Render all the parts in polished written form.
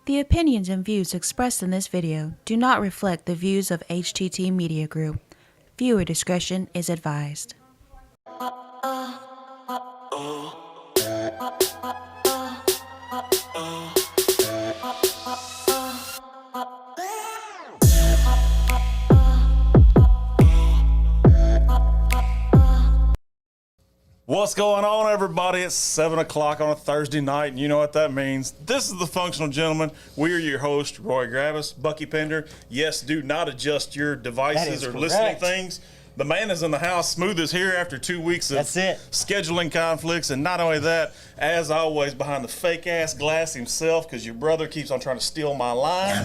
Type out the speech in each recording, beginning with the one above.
The opinions and views expressed in this video do not reflect the views of HTT Media Group. Viewer discretion is advised. What's going on, everybody? It's 7 o'clock on a Thursday night, and you know what that means. This is the Functional Gentleman. We are your host, Roy Gravis, Bucky Pender. Yes, do not adjust your devices or listening things. The man is in the house. Smooth is here after 2 weeks of scheduling conflicts. And not only that, as always, behind the fake-ass glass himself, because your brother keeps on trying to steal my line.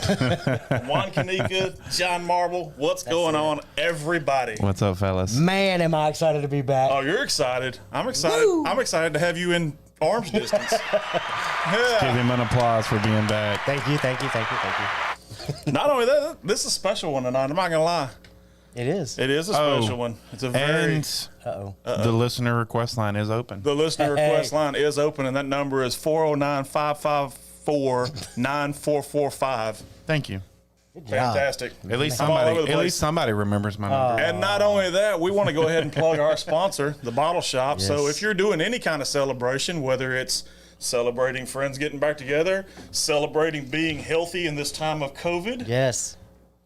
Juan Canica, John Marble, what's going on, everybody? What's up, fellas? Man, am I excited to be back. Oh, you're excited. I'm excited. Woo! I'm excited to have you in arm's distance. Yeah. Give him an applause for being back. Thank you, thank you, thank you, thank you. Not only that, this is a special one tonight. I'm not going to lie. It is. It is a special one. It's a very... And the listener request line is open. The listener request line is open, and that number is 409-554-9445. Thank you. Fantastic. At least somebody remembers my number. And not only that, we want to go ahead and plug our sponsor, The Bottle Shop. Yes. So if you're doing any kind of celebration, whether it's celebrating friends getting back together, celebrating being healthy in this time of COVID, Yes.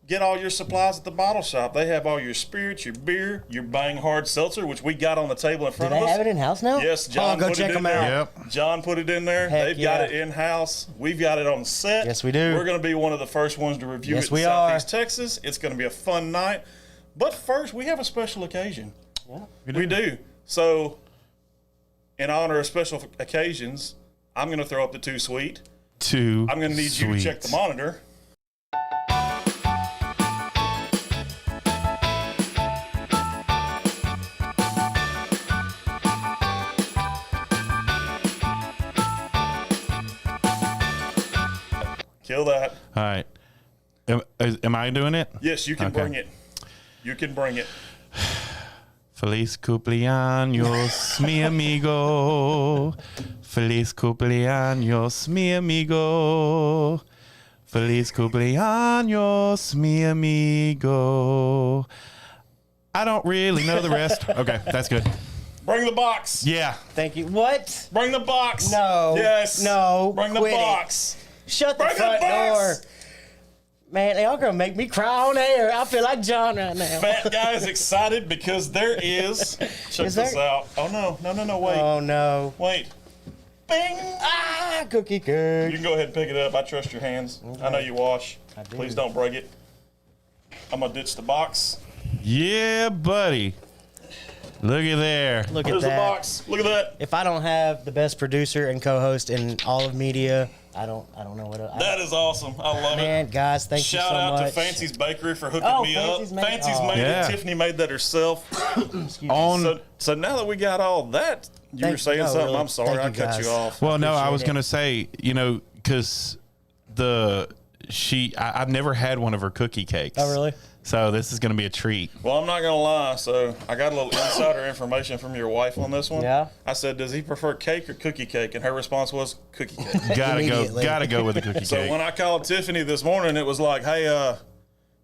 get all your supplies at The Bottle Shop. They have all your spirits, your beer, your Bang Hard Seltzer, which we got on the table in Do front they of us. have it in-house now? Yes, John go put check it in them there. out. Yep. John put it in there. Heck They've got yeah. it in-house. We've got it on set. Yes, we do. We're going to be one of the first ones to review Yes, it in we are. Southeast Texas. It's going to be a fun night. But first, we have a special occasion. Yeah. We do. So, in honor of special occasions, I'm going to throw up the too sweet. I'm going to need you to check the monitor. Kill that. All right. Am I doing it? Yes, you can Okay. bring it. You can bring it. Feliz cumpleaños, mi amigo. Feliz cumpleaños, mi amigo. Feliz cumpleaños, mi amigo. I don't really know the rest. Okay, that's good. Bring the box. Yeah. Thank you. What? Bring the box. No. Yes. No. Bring the Quit it. box. Shut the Bring the front door. box. Man, y'all gonna make me cry on air. I feel like John right now. Fat guy is excited because there is. Check Is this there? out. Oh no, wait, Oh no. wait. Bing. Ah, cookie You cake. can go ahead and pick it up. I trust your hands. I know you wash. I do. Please don't break it. I'm gonna ditch the box. Yeah, buddy. Look at there. Look at There's the that. box. Look at that. If I don't have the best producer and co-host in all of media, I don't know what else. That is awesome. I love it. Man, guys, thank you Shout so out much. to Fancy's Bakery for hooking Oh, me Fancy's up. made- Fancy's oh. made Yeah. it. Tiffany made that herself. Excuse me. On So now that we got all that, you were saying no, something. really. I'm sorry, I Thank you, cut you guys. off. Well, no, I appreciate was it. gonna say, because I've never had one of her cookie cakes. Oh, really? So this is gonna be a treat. Well, I'm not gonna lie. So I got a little insider information from your wife on this one. Yeah? I said, does he prefer cake or cookie cake? And her response was cookie cake. Immediately. Gotta go with the cookie So cake. when I called Tiffany this morning, it was like, hey,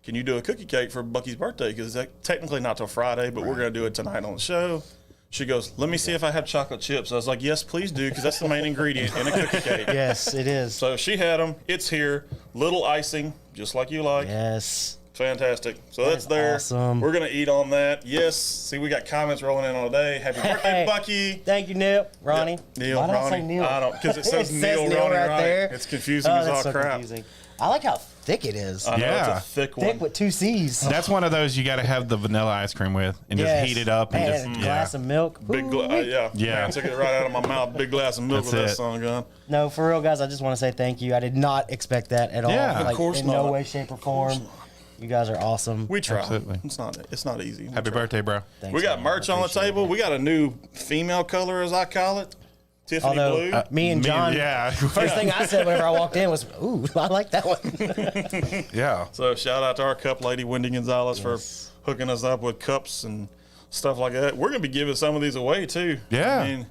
can you do a cookie cake for Bucky's birthday? Because technically not till Friday, but we're gonna do it tonight on the show. She goes, let me see if I have chocolate chips. I was like, yes, please do, because that's the main ingredient in a cookie cake. Yes, it is. So she had them. It's here. Little icing, just like you like. Yes. Fantastic. So that's is there. awesome. We're going to eat on that. Yes. See, we got comments rolling in all day. Happy birthday, Hey. Bucky. Thank you, Neil. Ronnie. Neil, Why did Ronnie. I say Neil? I don't, because it says Neil, Neil Ronnie, right Ronnie. there. It's confusing Oh, as all that's so crap. confusing. I like how thick it is. I know, Yeah. it's a thick one. Thick with 2 C's. That's one of those you gotta have the vanilla ice cream with and Yes. just heat it up and Man, just a glass of milk. Big Ooh-wee. yeah. Yeah. Man, took it right out of my mouth. Big glass of milk That's with that it. song gun. No, for real, guys, I just want to say thank you. I did not expect that at all. Yeah, of Like, course in not. no way, shape, or form. You guys are awesome. We try. Absolutely. It's not easy. We happy try. birthday, bro. Thanks, We got man. merch on the Appreciate table. it. We got a new female color, as I call it. Tiffany Although blue. me and John, yeah. first thing I said whenever I walked in was, "Ooh, I like that one." Yeah. So shout out to our cup lady, Wendy Gonzalez, for hooking us up with cups and stuff like that. We're gonna be giving some of these away too. Yeah. I mean,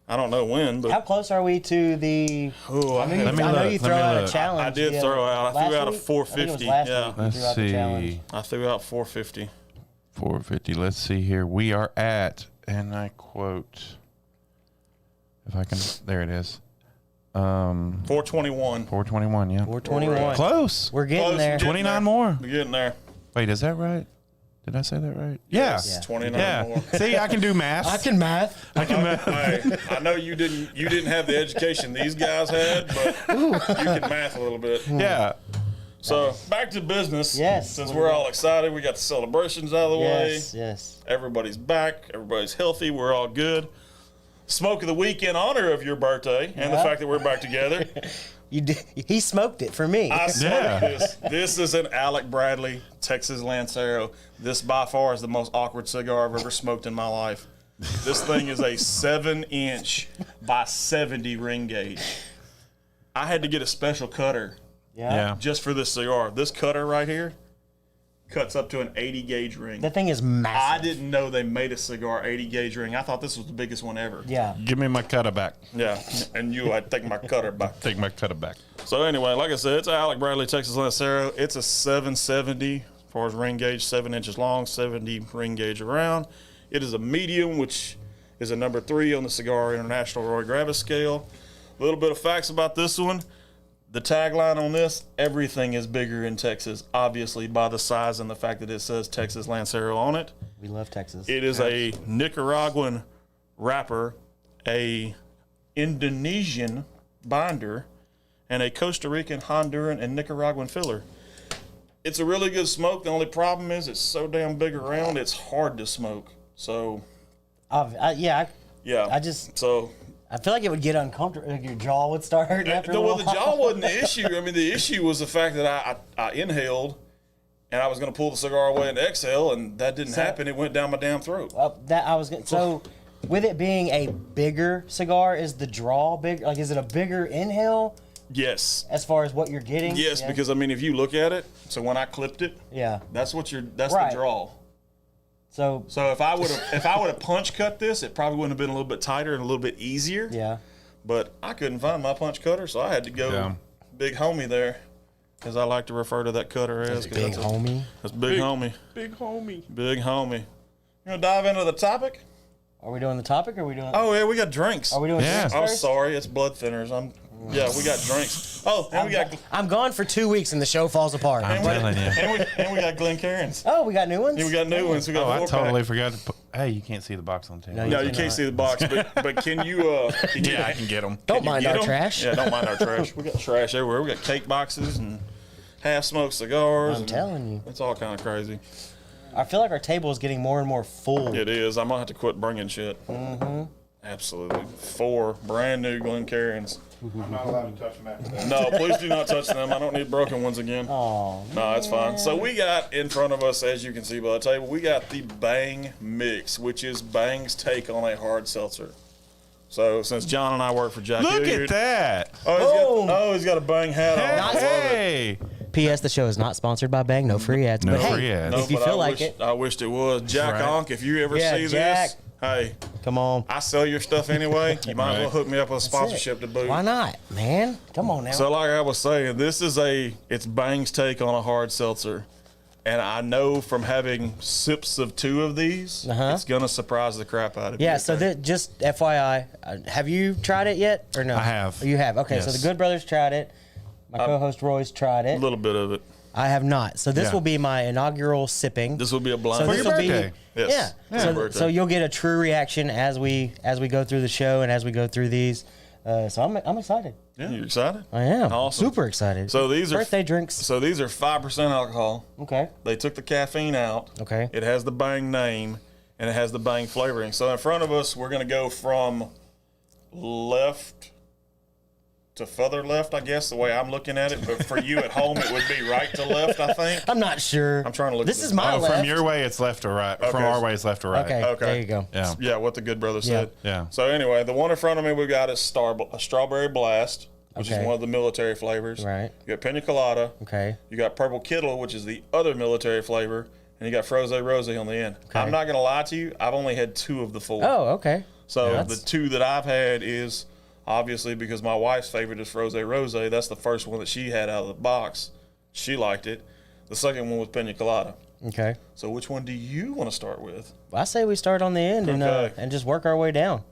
I don't know when, but How close are we to the? oh, I know you, Let me I know look, you let throw me out look. a challenge. I did the throw out. I last threw out a week? 450. I think it was last Yeah. week you Let's threw out the challenge. see. I threw out 450. 450. Let's see here. We are at, and I quote, if I can, there it is. 421. 421, yeah. 421. Close. We're getting Close. there. Getting 29 there. more. We're getting there. Wait, is that right? Did I say that right? Yeah. Yes, 29 Yeah. more. See, I can do math. I can math. I can math. Hey, I know you didn't have the education these guys had, but you can math a little bit. Yeah. So back to business. Yes. Since we're all excited, we got the celebrations out of the Yes, way. yes. Everybody's back. Everybody's healthy. We're all good. Smoke of the week in honor of your birthday and the Yeah. fact that we're back together. You did, he smoked it for me. I smoked Yeah. this. This is an Alec Bradley Texas Lancero. This by far is the most awkward cigar I've ever smoked in my life. This thing is a 7-inch by 70 ring gauge. I had to get a special cutter Yeah. just for this cigar. This cutter right here cuts up to an 80 gauge ring. That thing is I massive. didn't know they made a cigar 80 gauge ring. I thought this was the biggest one ever. Yeah. Give me my cutter back. Yeah, and I'd take my cutter back. Take my cutter back. So anyway, like I said, it's an Alec Bradley Texas Lancero. It's a 770 as far as ring gauge, 7 inches long, 70 ring gauge around. It is a medium, which is a number 3 on the Cigar International Roy Gravis scale. A little bit of facts about this one. The tagline on this, everything is bigger in Texas, obviously by the size and the fact that it says Texas Lancero on it. We love Texas. It is a Nicaraguan wrapper, a Indonesian binder, and a Costa Rican, Honduran, and Nicaraguan filler. It's a really good smoke. The only problem is it's so damn big around, it's hard to smoke. So, Yeah. yeah. I just- So, I feel like it would get uncomfortable. Like your jaw would start hurting after a well, while. the jaw wasn't the issue. I mean, the issue was the fact that I inhaled, and I was going to pull the cigar away and exhale, and that didn't happen. It went down my damn throat. That I was gonna, so with it being a bigger cigar, is the draw big? Like, is it a bigger inhale Yes. as far as what you're getting? Yes, Yeah. because I mean, if you look at it, so when I clipped it, Yeah. that's Right. the draw. So So if I would have punch cut this, it probably wouldn't have been a little bit tighter and a little bit easier. yeah. But I couldn't find my punch cutter, so I had to go Yeah. big homie there, as I like to refer to that cutter as. 'cause Big that's a- homie. That's big homie. Big homie. Big homie. You gonna dive into the topic? Are we doing the topic? Or are we doing? Oh yeah, we got drinks. Are we doing? Yeah. drinks I'm first? sorry, it's blood thinners. Yeah, we got drinks. Oh, and we got I'm gone for 2 weeks and the show falls apart. I'm telling you. and we got Glencairns. Oh, we got new ones. Yeah, we got new ones. We got Oh, I 4-pack. totally forgot to put. Hey, you can't see the box on tape. No, No, you cannot. can't see the box, but can you? Can you Yeah, I can get them. Don't Can you mind get our 'em? trash. Yeah, don't mind our trash. We got trash everywhere. We got cake boxes and half smoked cigars. I'm and telling you. it's all kind of crazy. I feel like our table is getting more and more full. It is. I'm gonna have to quit bringing shit. Mm-hmm. Absolutely. 4 brand new Glencairns. I'm not allowed to touch them after that. No, please do not touch them. I don't need broken ones again. Oh, No, that's fine. So we got in front of us, as you can see by the table, we got the Bang Mix, which is Bang's take on a hard seltzer. So since John and I work for Jack Look Hilliard, at that. he's got a Bang hat on. I love it. Hey. P.S. The show is not sponsored by Bang. No free ads. No but hey, free ads. if you but feel I like wish, it, I wished it was. Jack Right. Onk, if you ever Yeah, see Jack. this, hey, come on. I sell your stuff anyway. You might as well Right. hook me up with a sponsorship to boot. Why not, man? Come on now. So like I was saying, it's Bang's take on a hard seltzer. And I know from having sips of 2 of these, it's going to surprise the crap out of you. yeah. So just FYI, have you tried it yet or no? I have. Oh, you have. Okay. So Yes. the Good Brothers tried it. My co-host Roy's tried A it. little bit of it. I have not. So this Yeah. will be my inaugural sipping. This will be a blind. So For this your will be- birthday. Yes. Yeah. It's So, my birthday. so you'll get a true reaction as we go through the show and as we go through these. So I'm excited. Yeah, you excited? I am. Awesome. Super excited. So these are birthday drinks. So these are 5% alcohol. Okay. They took the caffeine out. Okay. It has the Bang name and it has the Bang flavoring. So in front of us, we're going to go from left to further left, I guess, the way I'm looking at it. But for you at home, it would be right to left, I think. I'm not sure. I'm trying to look This at this. is my Oh, left. from your way, it's left or right. From Okay. our way, it's left or right. Okay. Okay. There you go. Yeah. Yeah, what the good brother said. Yeah. So anyway, the one in front of me we got is a strawberry blast, which Okay. is one of the military flavors. Right. You got pina colada. Okay. You got purple kittle, which is the other military flavor, and you got froze rose on the end. Okay. I'm not gonna lie to you, I've only had 2 of the 4. Oh, okay. So Yeah. the two that I've had is obviously because my wife's favorite is Rose Rose. That's the first one that she had out of the box. She liked it. The second one was Pina Colada. Okay. So which one do you want to start with? I say we start on the end Okay. and just work our way down.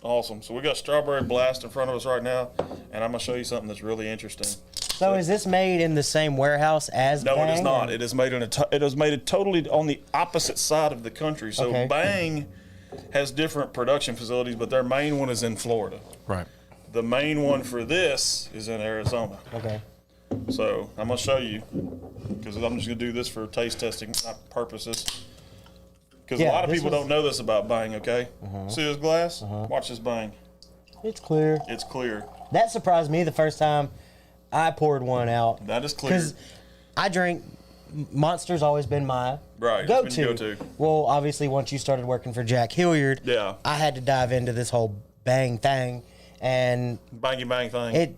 Awesome. So we got Strawberry Blast in front of us right now, and I'm gonna show you something that's really interesting. So is this made in the same warehouse as No, Bang? it is not. or- It is made it is made totally on the opposite side of the country. So Okay. Bang has different production facilities, but their main one is in Florida. Right. The main one for this is in Arizona. Okay. So I'm gonna show you because I'm just gonna do this for taste testing purposes. Because Yeah, a lot of this people was- don't know this about Bang. Okay, see this glass? Watch this Bang. It's clear. It's clear. That surprised me the first time I poured one out. That is clear. Because I drink Monster's always been my Right, it's go been your to. go-to. Well, obviously once you started working for Jack Hilliard, Yeah. I had to dive into this whole Bang thing, and Bangy Bang thing. it.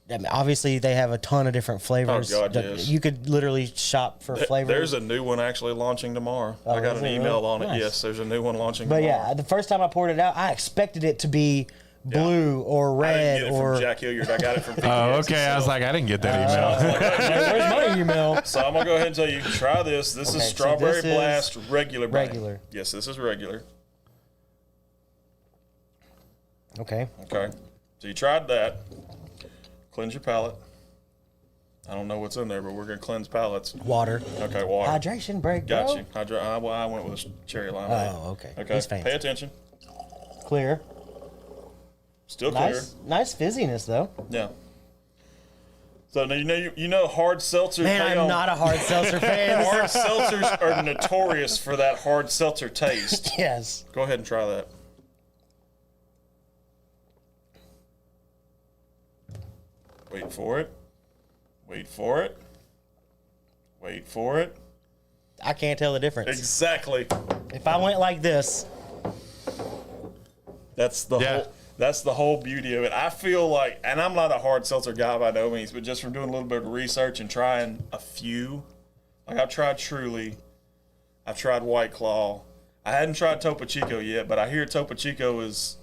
I mean, obviously they have a ton of different flavors. Oh, God, yes. You could literally shop for flavors. There's a new one actually launching tomorrow. I got is an it email really? on it. Nice. Yes, there's a new one launching But tomorrow. yeah, the first time I poured it out, I expected it to be blue or I didn't red get it or. from Jack Hilliard. I got it from Oh, VPX okay. I was itself. like, I didn't get that email. Hey, where's my email? So I'm gonna go ahead and tell you, try this. This Okay, is so Strawberry this is Blast regular Bang. regular. Yes, this is regular. Okay. Okay. So you tried that. Cleanse your palate. I don't know what's in there, but we're gonna cleanse palates. Water. Okay, water. Hydration break, bro. Got you. I went with a cherry lime. Oh, okay. Okay. He's fancy. Pay attention. Clear. Still clear. Nice fizziness though. Yeah. So now you know hard seltzers. Man, they I'm don't- not a hard seltzer fan. Hard seltzers are notorious for that hard seltzer taste. Yes. Go ahead and try that. Wait for it. Wait for it. Wait for it. I can't tell the difference. Exactly. If I went like this, That's the Yeah. whole. That's the whole beauty of it. I feel like, and I'm not a hard seltzer guy by no means, but just from doing a little bit of research and trying a few, like I've tried Truly, I've tried White Claw, I hadn't tried Topo Chico yet, but I hear Topo Chico is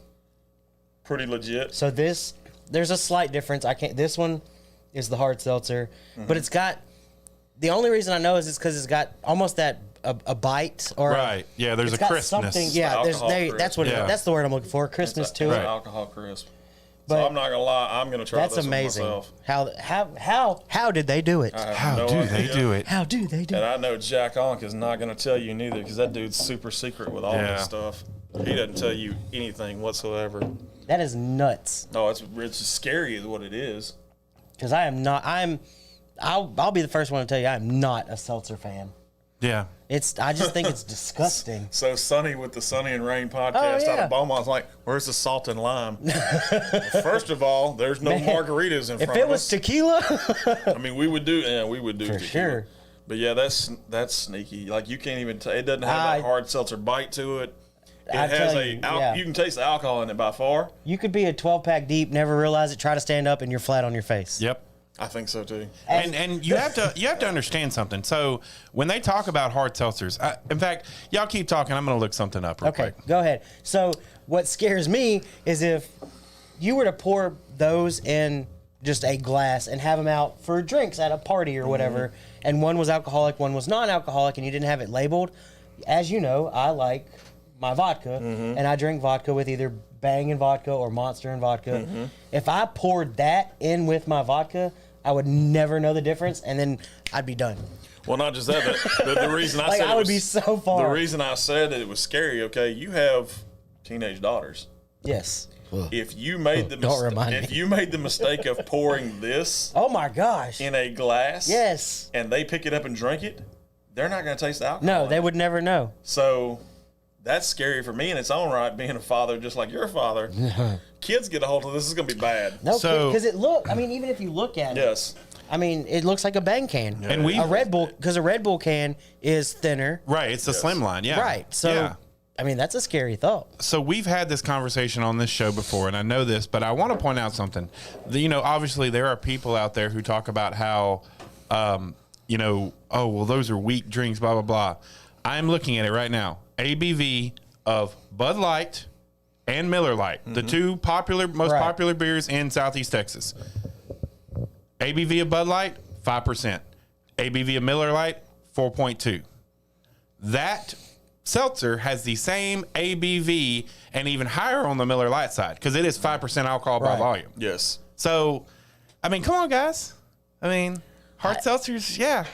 pretty legit. so there's a slight difference. This one is the hard seltzer, Mm-hmm. but it's got, the only reason I know is because it's got almost that, a bite or Right. Yeah, there's it's a got crispness. something. Yeah, Alcohol crisp. that's what Yeah. that's the word I'm looking for. Crispness to It's it. an alcohol crisp. But so I'm not gonna lie, I'm gonna try That's this amazing. one myself. How did they do it? I have How no do they idea. do it? How do they do And it? I know Jack Onk is not going to tell you neither because that dude's super secret with all Yeah. this stuff. He doesn't tell you anything whatsoever. That is nuts. No, it's just scary is what it is. Because I am not. I'll be the first one to tell you I'm not a seltzer fan. Yeah. I just think it's disgusting. So Sonny with the Sonny and Rain podcast out yeah. of Beaumont's like, where's the salt and lime? First of all, there's no margaritas in If front it of was us. tequila, I mean, we would do for tequila. sure. But yeah, that's sneaky. Like you can't even. It doesn't have I- that hard seltzer bite to it. It I has tell a. you, yeah. You can taste the alcohol in it by far. You could be a 12-pack deep, never realize it, try to stand up, and you're flat on your face. Yep. I think so too. And you have to understand something. So when they talk about hard seltzers, in fact, y'all keep talking. I'm going to look something up real Okay, quick. go ahead. So what scares me is if you were to pour those in just a glass and have them out for drinks at a party or whatever, and one was alcoholic, one was non-alcoholic, and you didn't have it labeled. As you know, I like my vodka, and I drink vodka with either Bang and vodka or Monster and vodka. If I poured that in with my vodka, I would never know the difference, and then I'd be done. Well, not just that, but the reason I Like, said I it would was, be so far. The reason I said that it was scary. Okay, you have teenage daughters. Yes. If you made the Don't remind if me. you made the mistake of pouring this Oh my gosh. in a glass, Yes. and they pick it up and drink it, they're not going to taste the alcohol. No, in they it. would never know. So that's scary for me in its own right. Being a father, just like your father, kids get a hold of this. Is going to be bad. No, So- because I mean, even if you look at it, Yes. I mean, it looks like a Bang can. And we- a Red Bull, because a Red Bull can is thinner. Right. It's the slim line. Yeah. Right. So, yeah. I mean, that's a scary thought. So we've had this conversation on this show before, and I know this, but I want to point out something. Obviously there are people out there who talk about how, oh, well, those are weak drinks, blah, blah, blah. I'm looking at it right now. ABV of Bud Light and Miller Lite, the two most Right. popular beers in Southeast Texas. ABV of Bud Light, 5%. ABV of Miller Lite, 4.2. That seltzer has the same ABV and even higher on the Miller Lite side because it is 5% alcohol by Right. volume. Yes. So, I mean, come on, guys. I mean, hard seltzers, yeah.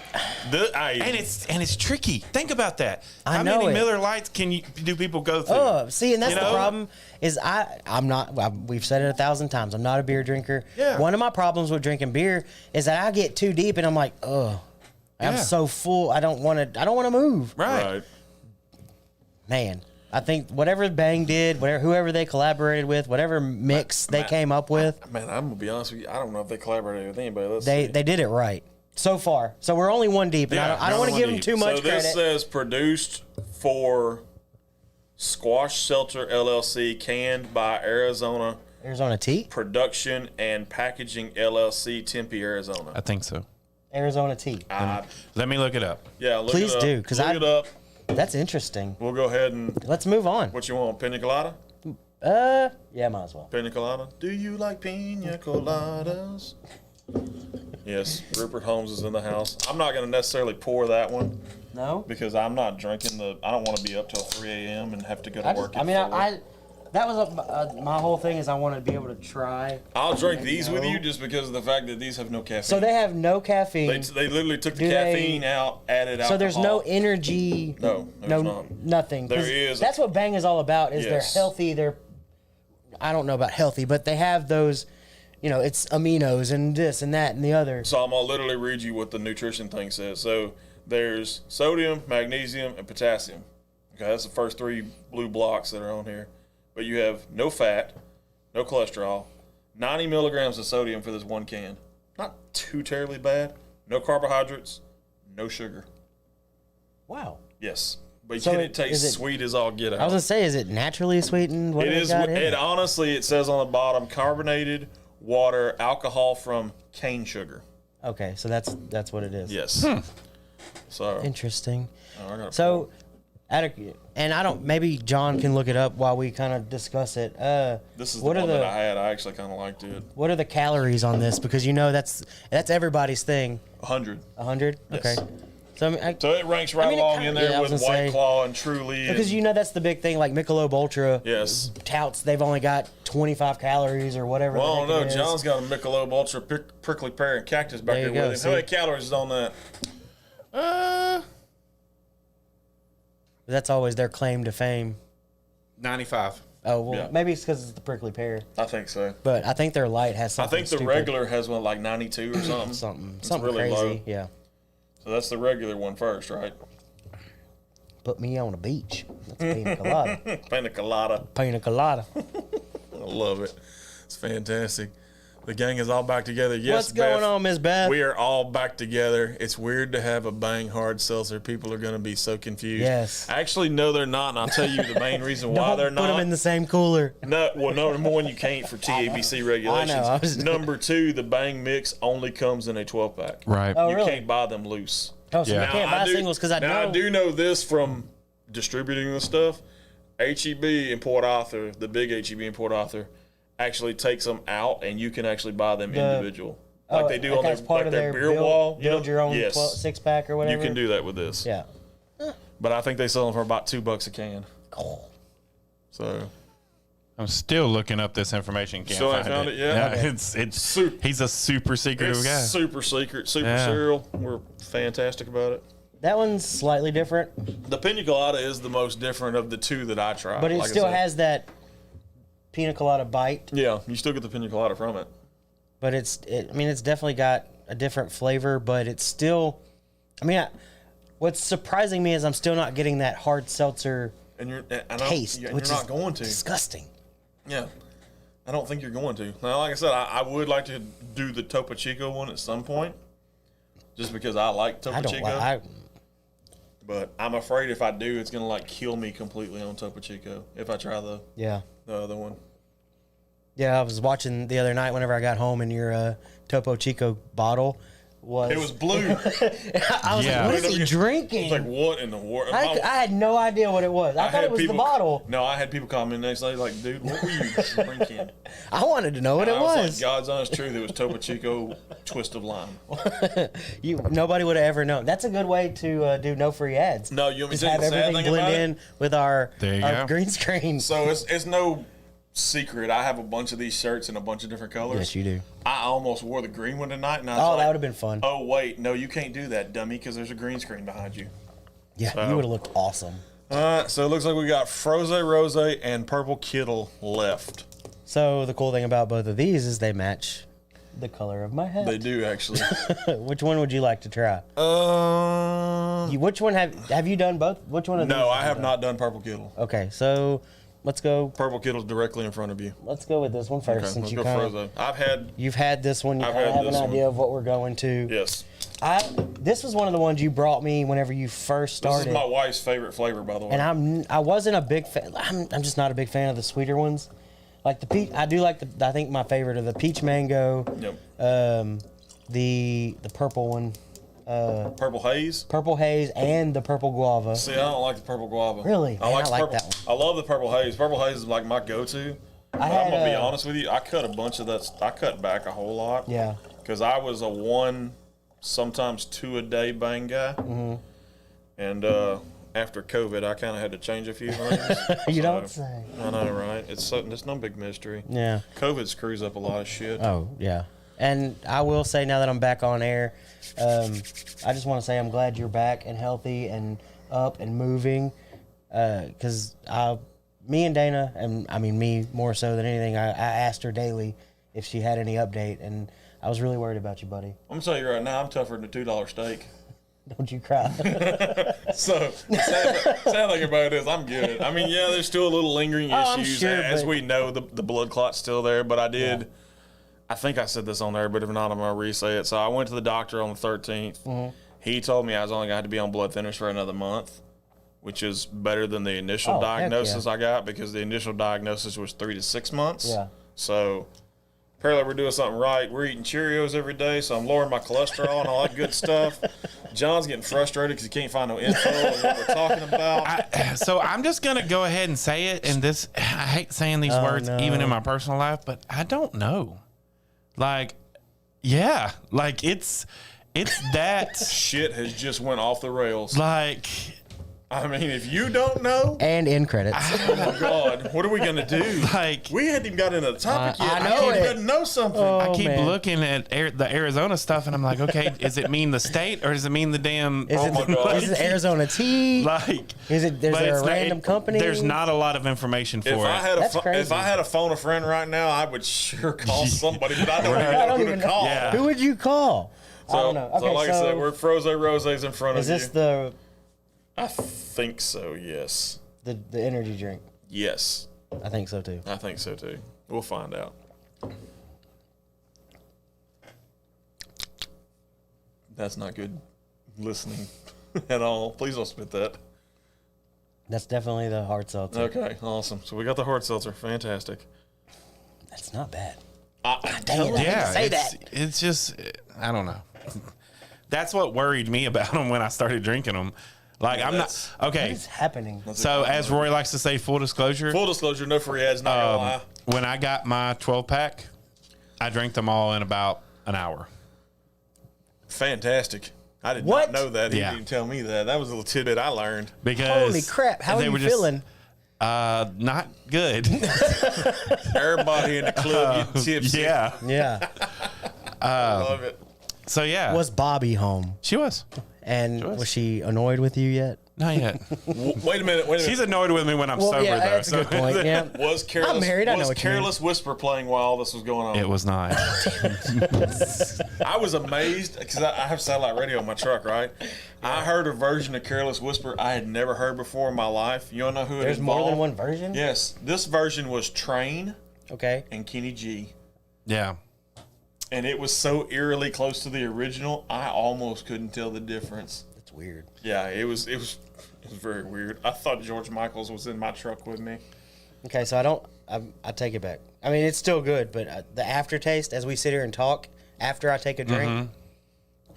And it's tricky. Think about that. How know many it. Miller Lights do people go through? Oh, see, and that's You the know? problem. Is I'm not. We've said it 1,000 times. I'm not a beer drinker. Yeah. One of my problems with drinking beer is that I get too deep and I'm like, oh, I'm Yeah. so full. I don't want to move. Right. Man, I think whatever Bang did, whoever they collaborated with, whatever mix they came up with, Man, I'm gonna be honest with you. I don't know if they collaborated with anybody. Let's they see. did it right so far. So we're only one deep, and Yeah, I don't want to only give one them deep. too much So this credit. says produced for Squash Seltzer LLC, canned by Arizona Arizona Tea, Production and Packaging LLC, Tempe, Arizona. I think so. Arizona Tea. Let me look it up. Yeah, look Please it up. do, 'cause look I- it up. That's interesting. We'll go ahead and Let's move on. what you want? Pina colada? Yeah, might as well. Pina colada? Do you like pina coladas? Yes, Rupert Holmes is in the house. I'm not going to necessarily pour that one No. because I'm not drinking I don't want to be up till 3 a.m. and have to go to work. I mean, that was my whole thing is I wanted to be able to try. I'll drink these with No. you just because of the fact that these have no caffeine. So they have no caffeine. They literally took the Do they- caffeine out, added alcohol. So there's no energy. No, there's not. Nothing. 'Cause There is- That's what Bang is all about. Is Yes. they're healthy. I don't know about healthy, but they have those. It's aminos and this and that and the other. So I'm gonna literally read you what the nutrition thing says. So there's sodium, magnesium, and potassium. Okay, that's the first three blue blocks that are on here. But you have no fat, no cholesterol, 90 milligrams of sodium for this one can. Not too terribly bad. No carbohydrates, no sugar. Wow. Yes, but So it tastes is it- sweet as all get out. I was gonna say, is it naturally sweetened? What It do they is. got in It it? honestly, it says on the bottom, carbonated water, alcohol from cane sugar. Okay, so that's what it is. Yes. So, Interesting. I gotta So, and I don't. Maybe John can look it up while we kind of discuss it. this is what the are one that I the had. I actually kind of liked it. what are the calories on this? Because that's everybody's thing. 100. 100. Yes. Okay. So I mean, So it ranks right it along kinda- in there yeah, I was with gonna White say- Claw and Truly. because and, that's the big thing. Like Michelob Ultra. Yes. Touts they've only got 25 calories or whatever. Well, I the don't heck know. it is. John's got a Michelob Ultra Prickly Pear and Cactus back There there you go, with him. How many see? calories is on that? That's always their claim to fame. 95. Oh well, Yeah. maybe it's because it's the prickly pear, I think so. but I think their light has I something. think the stupid. regular has one like 92 or something. something really crazy. low. Yeah. So that's the regular one first, right? Put me on a beach. That's pina colada. Pina colada. Pina colada. I love it. It's fantastic. The gang is all back together. Yes, What's going Beth, on, Miss Beth? We are all back together. It's weird to have a Bang hard seltzer. People are going to be so confused. Yes. Actually, no, they're not. And I'll tell you the main reason why Don't they're put not. them in the same cooler. No, well, number one, you can't for TABC regulations. I was- Number two, the Bang mix only comes in a 12-pack. Right. Oh, You really? can't buy them loose. Oh, so Yeah. I can't buy singles because I now know. I do know this from distributing the stuff. HEB in Port Arthur, the big HEB in Port Arthur, actually takes them out, and you can actually buy them individual, like they do on as part of their beer build, wall. Build your own Yes, 6-pack or whatever. you can do that with this. Yeah. But I think they sell them for about $2 a can. So I'm still looking up this information. Can't Still find ain't found it. it yet? Okay. It's Super- he's a super secretive it's guy. super secret, super Yeah. cereal. We're fantastic about it. That one's slightly different, The Pina Colada is the most different of the two that I tried. but it like I still said. has that pina colada bite. Yeah, you still get the Pina Colada from it. But it's definitely got a different flavor, but it's still. What's surprising me is I'm still not getting that hard seltzer And you're taste, you're which not is going to. disgusting. Yeah, I don't think you're going to. Now, like I said, I would like to do the Topo Chico one at some point, just because I like Topo I don't Chico. like. But I'm afraid if I do, it's gonna kill me completely on Topo Chico if I try the Yeah. other one. Yeah, I was watching the other night whenever I got home in your Topo Chico bottle. was. It was blue. I was Yeah. like, what is he drinking? It's like, what in the world? I had no idea what it was. I thought had it was people- the bottle. No, I had people call me next day like, dude, what were you drinking? I wanted to know what it I was was. like, God's honest truth, it was Topo Chico twist of lime. Nobody would have ever known. That's a good way to do no free ads. No, you want me Just to tell have you the sad everything thing blend about in it? with our There you go. green screen. So it's no secret. I have a bunch of these shirts in a bunch of different colors. Yes, you do. I almost wore the green one tonight, and I was Oh, like, that would have been fun. oh wait, no, you can't do that, dummy, because there's a green screen behind you. Yeah, so- you would have looked awesome. All right, so it looks like we got Froze Rose and Purple Kittle left. So the cool thing about both of these is they match the color of my hat. They do actually. Which one would you like to try? Uh, Which one have you done both? Which one of these? no, I you have done? not done Purple Kittle. Okay, so let's go. Purple Kittle's directly in front of you. Let's go with this one first, Okay, since let's you go kind Froze. of you've had this one. You I've kind of had have an this idea one. of what we're going to. Yes. This was one of the ones you brought me whenever you first This started. is my wife's favorite flavor, by the way. And I wasn't a big fan. I'm just not a big fan of the sweeter ones. Like the peach, I do like I think my favorite are the peach mango, Yep. the purple one, Purple Haze. purple haze, and the purple guava. See, I don't like the purple guava. Really? Man, I like purple, that I love the Purple Haze. Purple Haze is like my go-to. But I'm had, gonna be honest with you. I cut a bunch of that. I cut back a whole lot. Yeah. Because I was a 1, sometimes 2 a day bang guy. Mm-hmm. And after COVID, I kind of had to change a few things. You So, don't say. I know, right? It's no big mystery. Yeah. COVID screws up a lot of shit. Oh yeah. And I will say now that I'm back on air, I just want to say I'm glad you're back and healthy and up and moving. Because me and Dana, and I mean me more so than anything, I asked her daily if she had any update, and I was really worried about you, buddy. I'm gonna tell you right now, I'm tougher than a $2 steak. Don't you cry. So sad thing about it is I'm good. I mean, yeah, there's still a little lingering I'm issues. sure, As but- we know, the blood clot's still there. But I did. I think I said this on there, but if not, I'm gonna re-say it. So I went to the doctor on the 13th. Mm-hmm. He told me I was only gonna have to be on blood thinners for another month, which is better than the initial Oh, heck diagnosis yeah. I got, because the initial diagnosis was 3 to 6 months. Yeah. So apparently we're doing something right. We're eating Cheerios every day, so I'm lowering my cholesterol and all that good stuff. John's getting frustrated because he can't find no info on what we're talking about. So I'm just gonna go ahead and say it. And this, I hate saying these words, no. even in my personal life, but I don't know. Like, yeah, like it's that. Shit has just went off the rails. Like, I mean, if you don't know, And in credits. oh my God, what are we gonna do? like We hadn't even got into the topic yet. I know keep it. getting to know something. I keep man. looking at the Arizona stuff, and I'm like, okay, does it mean the state or does it mean the damn? Is, Oh my God. is it Arizona tea? Like, Is it? Is but there it's a not- random company? There's not a lot of information for If it. I had That's if crazy. I had a phone a friend right now, I would sure call somebody, but I don't even I know don't who even to call. Yeah. Who would you call? I So, don't know. so Okay, like I said, we're Froze Rose's in front is of this you. I think so. Yes. the energy drink? Yes. I think so too. I think so too. We'll find out. That's not good listening at all. Please don't spit that. That's definitely the hard seltzer. Okay, awesome. So we got the hard seltzer. Fantastic. That's not bad. Dang it. yeah, say it's just, I don't know. That's what worried me about them when I started drinking them. Like, I'm not that's- What okay. is happening? So, as Roy likes to say, full disclosure. Full disclosure, no free ads, not gonna lie. When I got my 12-pack, I drank them all in about an hour. Fantastic. I did What? not know that. He Yeah. didn't tell me that. That was a little tidbit I learned. Because Holy crap! How are they you were just, feeling? Not good. Everybody in the club getting tipsy. Yeah. Yeah. I love it. So yeah, Was Bobby home? she was. And was. was she annoyed with you yet? Not yet. Wait a minute. She's annoed with me when I'm sober, yeah, though. that's a good point. Yeah. Was Careless, I'm married, I know was what you mean. Careless Whisper playing while all this was going on? It was not. I was amazed because I have satellite radio in my truck, right? I heard a version of Careless Whisper I had never heard before in my life. You don't know who it There's involved? more than one version? Yes. This version was Train Okay. and Kenny G. Yeah. And it was so eerily close to the original, I almost couldn't tell the difference. That's weird. Yeah, it was very weird. I thought George Michaels was in my truck with me. Okay, so I take it back. I mean, it's still good, but the aftertaste as we sit here and talk after I take a drink,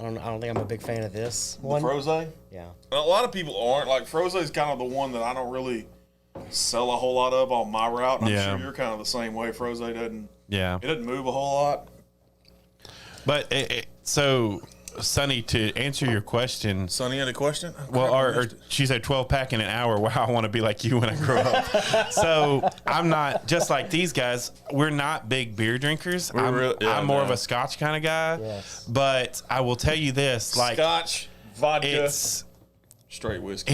I don't think I'm a big fan of this one. Froze? Yeah. A lot of people aren't. Like, Froze is kind of the one that I don't really sell a whole lot of on my route. And I'm Yeah. sure you're kind of the same way. Froze doesn't move a whole lot. But so, Sonny, to answer your question, Sonny had a question? well, or she said 12 pack in an hour. Wow, I want to be like you when I grow up. So I'm not just like these guys. We're not big beer drinkers. I'm more of a Scotch kind of guy. Yes. But I will tell you this: like Scotch, vodka, it's straight whiskey.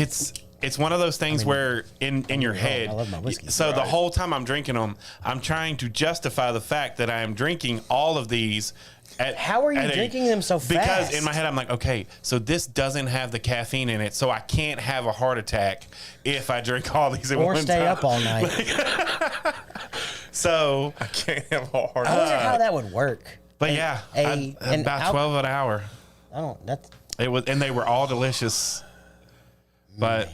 it's one of those things where in your head. I love my whiskey. So the whole time I'm drinking them, I'm trying to justify the fact that I am drinking all of these. How are you drinking them so fast? Because in my head, I'm like, okay, so this doesn't have the caffeine in it, so I can't have a heart attack if I drink all these at or one time. stay up all night. So, I can't have a heart I wonder how that would work. but an about 12 an hour. I don't. That's It was, and they were all delicious. But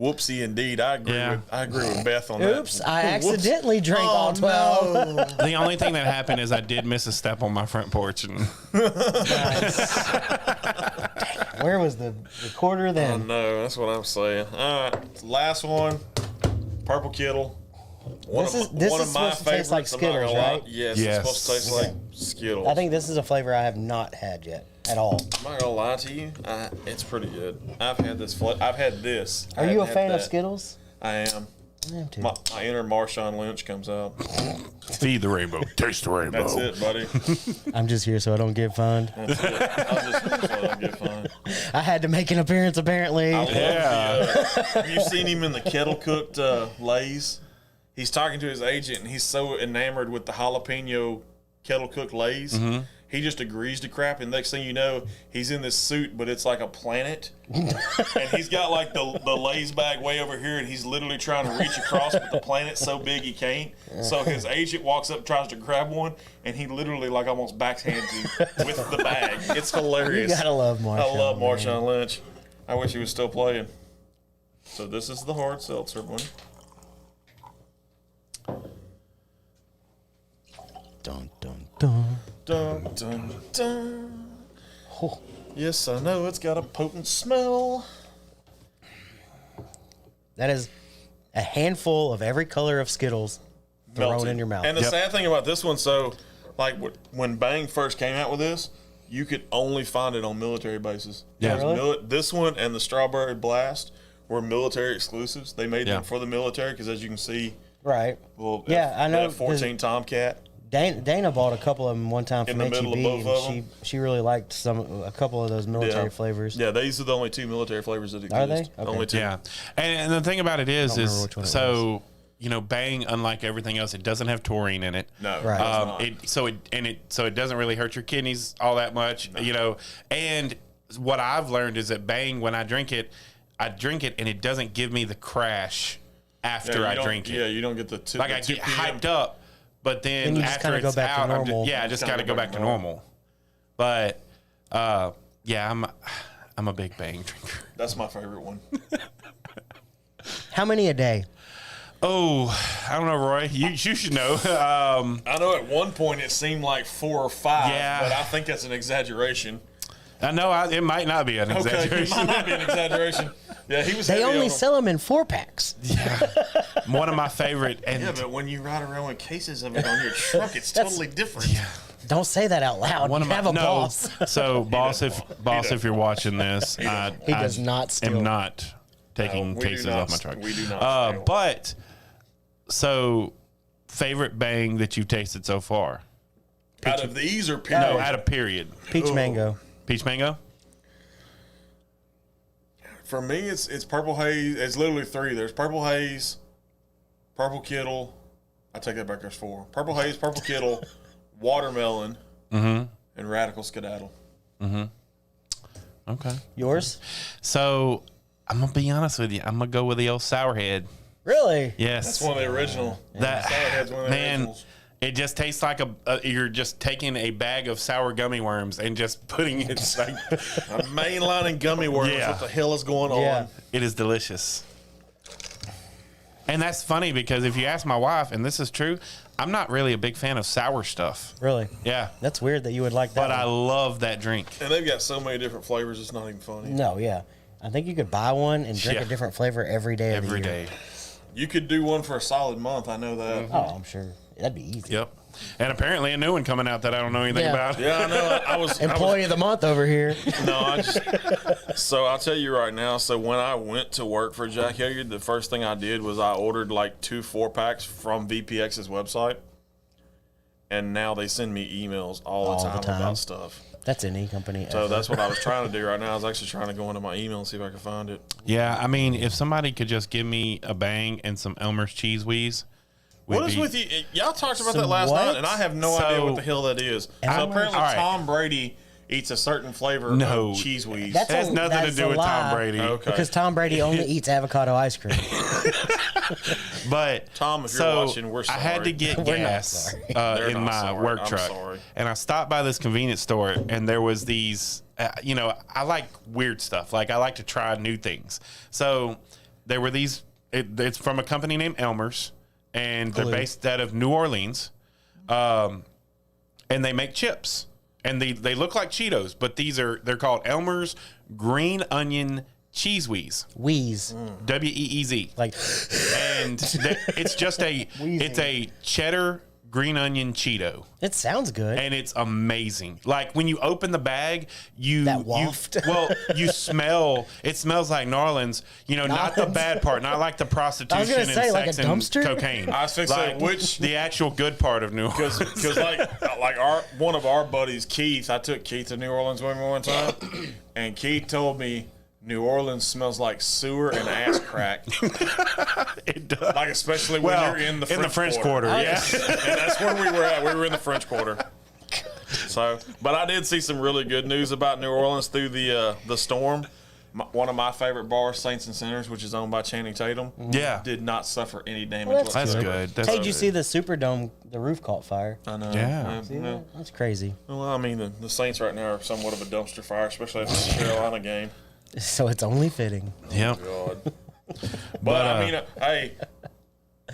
Whoopsie, indeed. I agree with Beth on that. oops. I accidentally drank all 12. the only thing that happened is I did miss a step on my front porch, and Where was the recorder then? No, that's what I'm saying. All right, last one. Purple Kittle. This is supposed to taste like Skittles, right? Yes, Yes. it's supposed to taste like Skittles. I think this is a flavor I have not had yet at all. I'm not gonna lie to you. It's pretty good. I've had this. I've had this. Are I you a haven't fan had of that. Skittles? I am. I am too. My inner Marshawn Lynch comes out. feed the rainbow, taste the rainbow. That's it, buddy. I'm just here so I don't get fined. That's it. I'll just so I don't get fined. I had to make an appearance apparently. Have you seen him in the kettle cooked Lay's? He's talking to his agent, and he's so enamored with the jalapeno kettle cooked Lay's. He just agrees to crap, and next thing you know, he's in this suit, but it's like a planet, and he's got like the Lay's bag way over here, and he's literally trying to reach across, but the planet's so big he can't. So his agent walks up, tries to grab one, and he literally like almost backhands him with the bag. It's hilarious. You gotta love Marshawn. I love man. Marshawn Lynch. I wish he was still playing. So this is the hard seltzer one. Dun dun dun. Dun, dun, dun. Yes, I know it's got a potent smell. That is a handful of every color of Skittles thrown Melted. in your mouth. And the sad thing about this one, so like when Bang first came out with this, you could only find it on military bases. Yeah. Because Really? This one and the Strawberry Blast were military exclusives. They made Yeah. them for the military because, as you can see, Right. well, Yeah, I know, F-14 Tomcat. Dana bought a couple of them one time from In the middle of HEB, both of and she really liked a couple of those military flavors. Yeah, these are the only two military flavors that exist. Are they? Okay. Only two. Yeah, and the thing about it is remember which one it so you know, Bang, unlike everything else, it doesn't have taurine in it. No, Right. it's not. So it doesn't really hurt your kidneys all that much, you know. And what I've learned is that Bang, when I drink it and it doesn't give me the crash after you I don't- drink it. Yeah, you don't get the Like the I 2 get p.m. hyped up, but then you just after kinda it's go back to out, normal. I just got to go back to normal. But yeah, I'm a big Bang drinker. That's my favorite one. How many a day? Oh, I don't know, Roy. You should know. I know at one point it seemed like 4 or 5, Yeah. but I think that's an exaggeration. I know it might not be an Okay, it exaggeration. might not be an exaggeration. Yeah, he was. They heavy on only them. sell them in 4-packs. One of my favorite, and Yeah, but when you ride around with cases of it on your truck, it's totally different. Don't say that out loud. one You of my have a no. boss. So, boss, if you're watching this, I does not steal. am not taking No, we do cases not off my st- truck. we do not steal. But so, favorite Bang that you've tasted so far? Out of these or period? No, out of period. Peach mango. Peach mango. For me, it's Purple Haze. It's literally 3. There's Purple Haze, Purple Kittle. I take that back. There's 4. Purple Haze, Purple Kittle, Watermelon, and Radical Skedaddle. Okay. Yours? So I'm gonna be honest with you. I'm gonna go with the old Sourhead. Really? Yes. That's one of the original. That Sourhead's one of the man, originals. it just tastes like you're just taking a bag of sour gummy worms and just putting it like A mainlining gummy worms. Yeah. What the hell is going Yeah. on? it is delicious. And that's funny because if you ask my wife, and this is true, I'm not really a big fan of sour stuff. Really? Yeah. That's weird that you would like that. But I one. love that drink. And they've got so many different flavors, it's not even funny. No, yeah. I think you could buy one and drink Yeah. a different flavor every day of the Every year. day. You could do one for a solid month, I know that. Oh, I'm sure. That'd be easy. Yep. And apparently a new one coming out that I don't know anything Yeah. about. Yeah, I know. I was Employee of the month over here. No, so I'll tell you right now. So when I went to work for Jack Hilliard, the first thing I did was I ordered like 2 4-packs from VPX's website, and now they send me emails all the time about stuff. That's any company. So ever. that's what I was trying to do right now. I was actually trying to go into my email and see if I could find it. Yeah, I mean, if somebody could just give me a Bang and some Elmer's Cheese Whiz. What is with you? Y'all talked about Some that last what? night, and I have no So- idea what the hell that is. So Elmer's? apparently All right. Tom Brady eats a certain flavor No. of cheese whiz. That's It has nothing to that's do a with Tom lie. Brady. Okay. Because Tom Brady only eats avocado ice cream. But Tom, if you're so watching, we're I had sorry. to get We're not gas sorry. They're in not my sorry. work I'm truck, sorry. and I stopped by this convenience store, and there was these. I like weird stuff. Like I like to try new things. So there were these. It's from a company named Elmer's, and they're Cool. based out of New Orleans, and they make chips. And they look like Cheetos, but they're called Elmer's Green Onion Cheese Whiz. Wheeze. WEEZ. Like, It's just it's a cheddar green onion Cheeto, it sounds good. and it's amazing. Like when you open the bag, That waft. you smell. It smells like New Orleans. Not the bad part, not like the prostitution gonna and say, like sex a and dumpster? cocaine. I was fixing to say, which- the actual good part of New Orleans. Because like one of our buddies, Keith, I took Keith to New Orleans with me one time, and Keith told me New Orleans smells like sewer and ass crack. It does. Like especially when Well, you're in the French Quarter, yeah. And that's where we were at. We were in the French Quarter. So, but I did see some really good news about New Orleans through the storm. One of my favorite bars, Saints and Sinners, which is owned by Channing Tatum, Yeah. did not suffer any damage Well, that's That's whatsoever. good. That's hey, did you good. see the Superdome? The roof caught fire. I know. Yeah. See yeah. that? That's crazy. Well, I mean, the Saints right now are somewhat of a dumpster fire, especially after the Carolina game. So it's only fitting. Yep. God. But I mean, hey,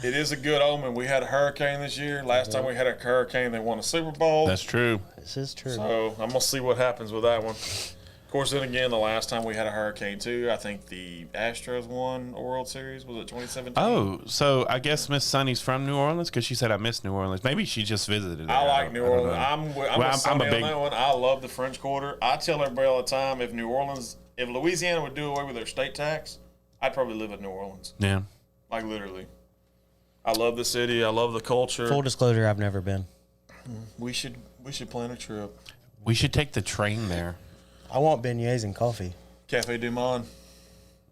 it is a good omen. We had a hurricane this year. Last time we had a hurricane, they won a Super Bowl. That's true. This is true. So I'm gonna see what happens with that one. Of course, then again, the last time we had a hurricane too, I think the Astros won a World Series. Was it 2017? Oh, so I guess Miss Sunny's from New Orleans because she said I miss New Orleans. Maybe she just visited. I there. like New don't Orleans. know. I'm Well, with I'm Sonny a big- on that one. I love the French Quarter. I tell everybody all the time, if Louisiana would do away with their state tax, I'd probably live in New Orleans. Yeah. Like literally. I love the city. I love the culture. Full disclosure, I've never been. We should plan a trip. We should take the train there. I want beignets and coffee. Cafe Du Monde.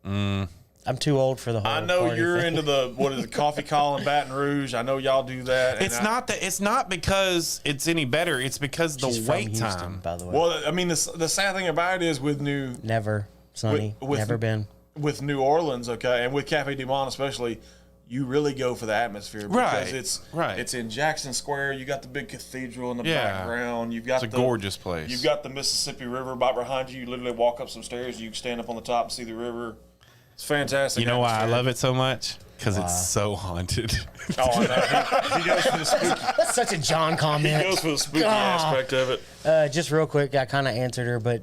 I'm too old for the whole. I know party you're thing. into the coffee call in Baton Rouge. I know y'all do that. and It's not because it's any better. It's because the She's from wait Houston, time. by the way. Well, I mean, the sad thing about it is with Never, Sonny. with- never been. New Orleans, okay, and with Cafe Du Monde especially, you really go for the atmosphere because Right. it's in Jackson Square. You got the big cathedral in the Yeah. background. You've got It's a gorgeous place. You've got the Mississippi River right behind you. You literally walk up some stairs. You can stand up on the top and see the river. It's fantastic. You know why I atmosphere. love it so much? Because it's so haunted. Oh, I know. He goes for the spooky. That's such a John He comment. goes for the spooky Ah. aspect of it. Just real quick, I kind of answered her, but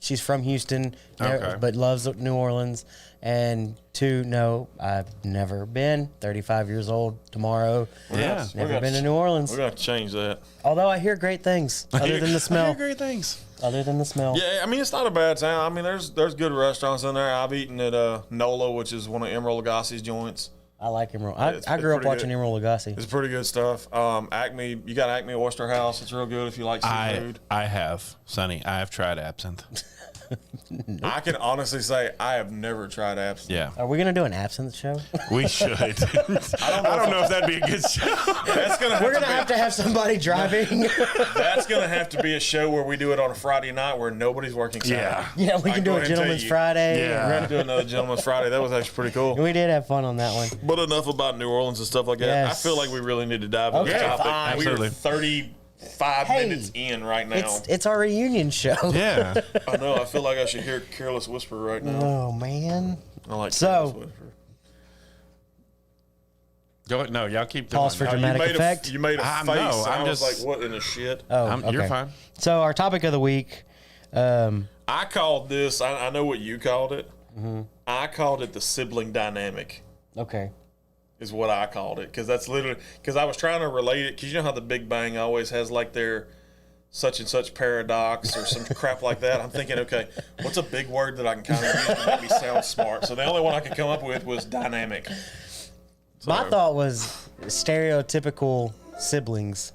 she's from Houston, Okay. but loves New Orleans. And 2, no, I've never been. 35 years old tomorrow. Yeah. Never been to New Orleans. We're gonna have to change that. Although I hear great things, other than the I smell. hear great things. Other than the smell. Yeah, I mean it's not a bad town. I mean there's good restaurants in there. I've eaten at Nola, which is one of Emeril Lagasse's joints. I like Emerald. It's I grew up pretty watching good. Emerald Lagasse. It's pretty good stuff. Acme, you got Acme Oyster House. It's real good if you like seafood. I have, Sonny. I have tried absinthe. I can honestly say I have never tried absinthe. Yeah, Are we gonna do an absinthe show? we should. I don't know if that'd be a good show. That's gonna We're have gonna have to have somebody driving. that's gonna have to be a show where we do it on a Friday night where nobody's working Saturday. Yeah. Yeah, we I can go do a ahead and tell Gentleman's you. Friday. Yeah. We're gonna do another Gentleman's Friday. That was actually pretty cool. We did have fun on that one. But enough about New Orleans and stuff like that. Yes. I feel like we really need to dive into Okay, the topic. fine. Absolutely. We're 35 Hey, minutes in right now. It's our reunion show. Yeah. I know. I feel like I should hear Careless Whisper right now. Oh man. I like So- Careless Whisper. Go ahead. No, y'all keep doing Pause for it. dramatic you made effect. You made a I'm- face. no, and I'm I was just- like, what in the shit? Oh, You're okay. fine. So our topic of the week. I called this, I know what you called it. Mm-hmm. I called it the sibling dynamic. Okay. Is what I called it, because that's literally, because I was trying to relate it, because you know how the Big Bang always has like their such and such paradox or some crap like that. I'm thinking, okay, what's a big word that I can kind of use to make me sound smart? So the only one I could come up with was dynamic. My thought was stereotypical siblings.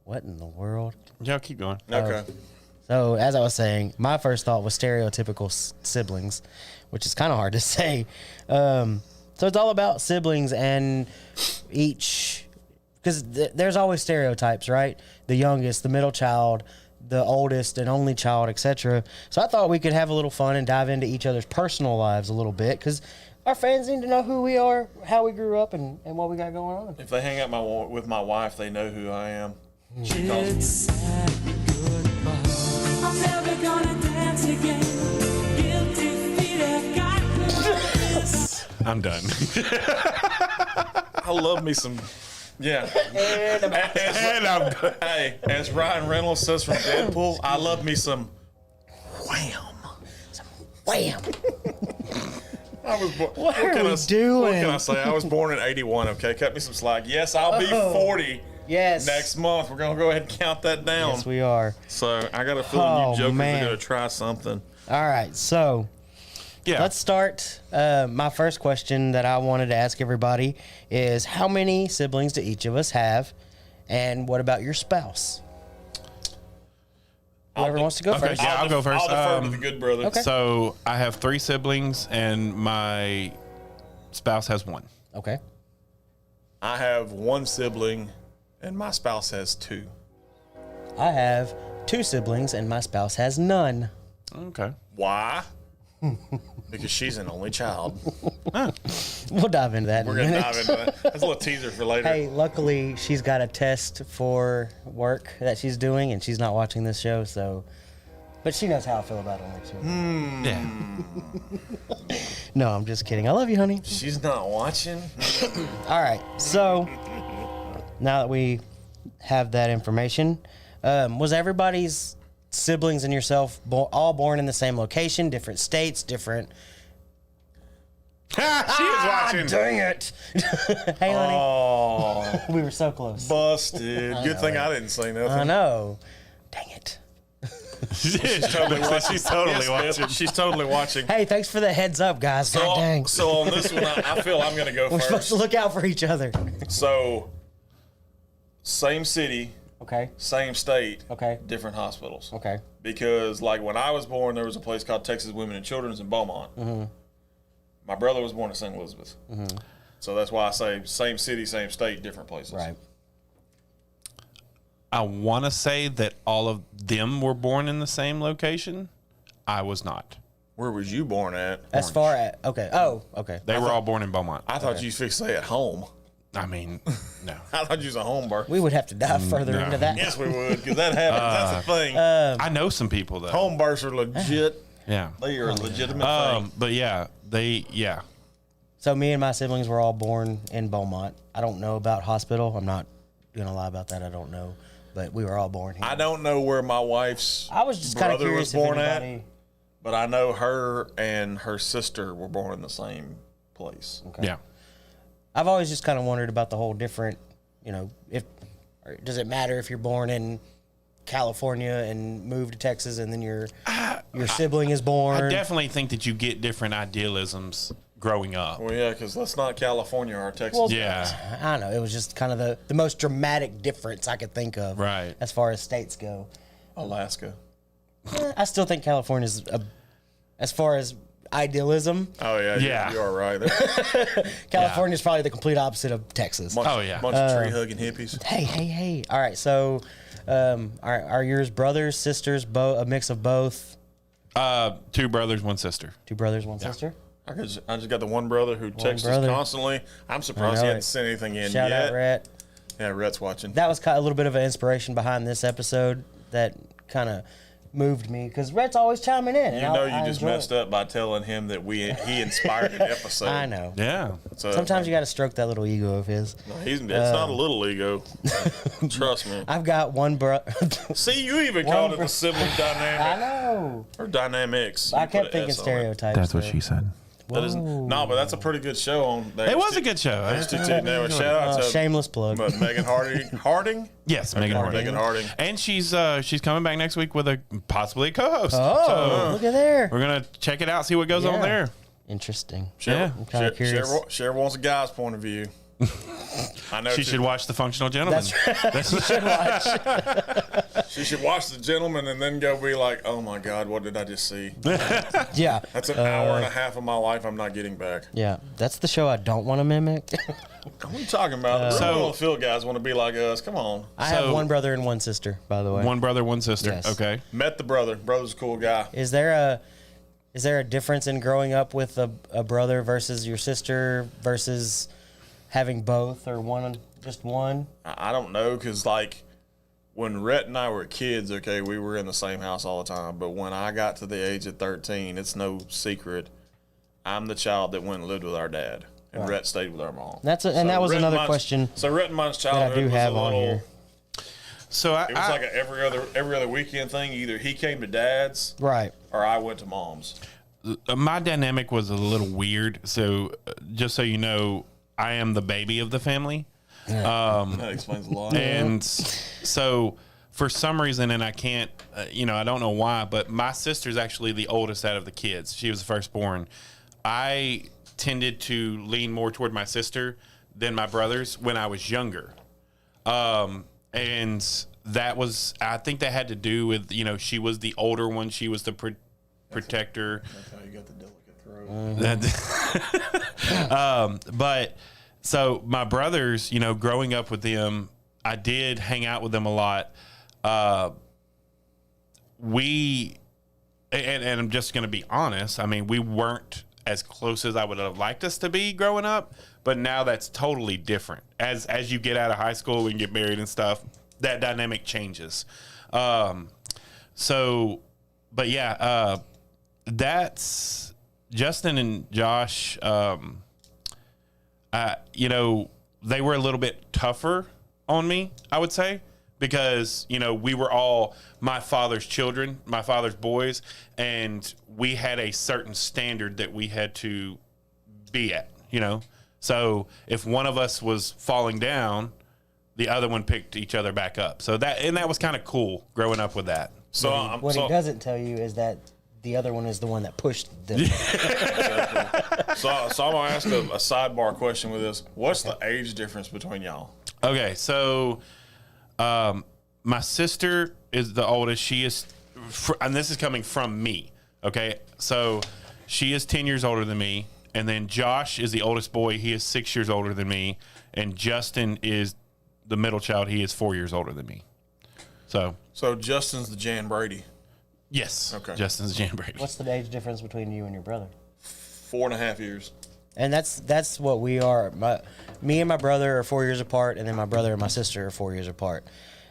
What in the world? Y'all keep going. Okay. So, as I was saying, my first thought was stereotypical siblings, which is kind of hard to say. So, it's all about siblings and each, because there's always stereotypes, right? The youngest, the middle child, the oldest and only child, etc. So, I thought we could have a little fun and dive into each other's personal lives a little bit, because our fans need to know who we are, how we grew up, and what we got going on. If they hang out with my wife, they know who I am. She calls me. I'm never gonna dance again. Guilty feet have got this. I'm done. I love me some. Yeah. And I'm done. Hey, as Ryan Reynolds says from Deadpool, I love me some wham. Wham! I was born. What are can we I, doing? What can I say? I was born in '81. Okay, cut me some slack. Yes, I'll be 40 Yes. next month. We're gonna go ahead and count that down. Yes, we are. So I got a feeling Oh, you jokers man. are gonna try something. All right, so Yeah. let's start. My first question that I wanted to ask everybody is how many siblings do each of us have? And what about your spouse? Whoever wants to go Okay, first. yeah, I'll go first. I'll defer to the good brother. okay. So I have 3 siblings, and my spouse has 1. Okay. I have 1 sibling, and my spouse has 2. I have 2 siblings and my spouse has none. Okay. Why? Because she's an only child. We'll dive into that in We're a gonna minute. dive into that. That's a little teaser for later. Hey, luckily she's got a test for work that she's doing and she's not watching this show, so but she knows how I feel about it. So. Yeah. No, I'm just kidding. I love you, honey. She's not watching. All right, so now that we have that information, was everybody's siblings and yourself all born in the same location, different states, different? she is watching. Dang it! Hey, honey, Oh, we were so close. busted. Good thing I didn't say nothing. I know. Dang it. She's totally watching. She's totally Yes, watching. Beth, she's totally watching. Hey, thanks for the heads up, guys. So, God dang. so on this one, I feel I'm gonna go We're supposed first. to look out for each other. So, same city, Okay. same state, Okay. different hospitals. Okay. Because like when I was born, there was a place called Texas Women and Children's in Beaumont. Mm-hmm. My brother was born in St. Elizabeth. So that's why I say same city, same state, different places. Right. I want to say that all of them were born in the same location. I was not. Where was you born at? As far as okay. Oh, okay. They were all born in Beaumont. I thought you fixed to say at home. I mean, no. I thought you was a home birth. We would have to dive further no. into that. Yes, we would, because that happens. That's the thing. I know some people though. Home births are legit. Yeah. They are a legitimate thing. But yeah, yeah. So me and my siblings were all born in Beaumont. I don't know about hospital. I'm not gonna lie about that. I don't know, but we were all born here. I don't know where my wife's I was just kind of brother curious was born if at, anybody. but I know her and her sister were born in the same place. Yeah. I've always just kind of wondered about the whole different, if or does it matter if you're born in California and move to Texas and then your sibling is born? I definitely think that you get different idealisms growing up. Well, yeah, because that's not California or Texas. Well, Yeah. I don't know. It was just kind of the most dramatic difference I could think of. Right. As far as states go. Alaska. I still think California's as far as idealism, Oh yeah, Yeah. you are right. California's probably the complete opposite of Texas. Oh, yeah. bunch of tree hugging hippies. Hey. All right, so are yours brothers, sisters, a mix of both? 2 brothers, 1 sister. 2 brothers, 1 sister? I just got the one brother who texts brother. us constantly. I'm surprised he know hadn't it. sent anything in Shout yet. out, Rhett. Yeah, Rhett's watching. That was kind of a little bit of an inspiration behind this episode that kind of moved me because Rhett's always chiming in. And You know, I you just enjoy messed it. up by telling him that he inspired an episode. I know. Yeah. So, Sometimes you got to stroke that little ego of his. it's not a little ego. Trust me. I've got one brother. See, you even called it the sibling I dynamic know. or dynamics. I You put kept an thinking S on it. stereotypes. That's what there. she said. That is, no, but that's a pretty good show on. It was a good show. HTT Network. Shout out to Shameless plug. Megan Harding. Yes, Megan Harding. Megan Harding. And she's coming back next week with possibly a co-host. Oh, So look at there. we're gonna check it out, see what goes on Yeah. there. Interesting. Yeah. I'm kind of curious. Cher wants a guy's point of view. I know She should watch The Functional Gentleman. That's you should watch. She should watch The Gentleman and then go be like, "Oh my God, what did I just see?" Yeah. That's an hour and a half of my life I'm not getting back. Yeah. That's the show I don't want to mimic. What are you talking about? The So- real Phil guys want to be like us. Come on. I have So- one brother and one sister, by the way. One brother, one sister. Yes. Okay. Met the brother. Brother's a cool guy. Is there a difference in growing up with a brother versus your sister versus having both or just one? I don't know, because like when Rhett and I were kids, okay, we were in the same house all the time. But when I got to the age of 13, it's no secret, I'm the child that went and lived with our dad, and Rhett stayed with our mom. That was Rhett another and mine's- question So Rhett and mine's that I childhood do was have a on little. here. So It was like a every other weekend thing. Either he came to dad's Right. or I went to mom's. my dynamic was a little weird. So just so you know, I am the baby of the family. That explains a lot. And so for some reason, and I can't, I don't know why, but my sister's actually the oldest out of the kids. She was the firstborn. I tended to lean more toward my sister than my brothers when I was younger. And that was, I think that had to do with, she was the older one. She was the protector. That's how you got the delicate throat. But so my brothers, growing up with them, I did hang out with them a lot. And I'm just going to be honest. I mean, we weren't as close as I would have liked us to be growing up, but now that's totally different. As you get out of high school and get married and stuff, that dynamic changes. But yeah, that's Justin and Josh. They were a little bit tougher on me, I would say, because, we were all my father's children, my father's boys, and we had a certain standard that we had to be at, So if one of us was falling down, the other one picked each other back up. So that was kind of cool growing up with that. So What he doesn't tell you is that the other one is the one that pushed them. So I'm gonna ask a sidebar question with this. What's the age difference between y'all? Okay, so my sister is the oldest. She is, and this is coming from me. Okay, so she is 10 years older than me, and then Josh is the oldest boy. He is 6 years older than me, and Justin is the middle child. He is 4 years older than me. So Justin's the Jan Brady. yes, Okay. Justin's Jan Brady. What's the age difference between you and your brother? 4.5 years. And that's what we are. Me and my brother are 4 years apart, and then my brother and my sister are 4 years apart.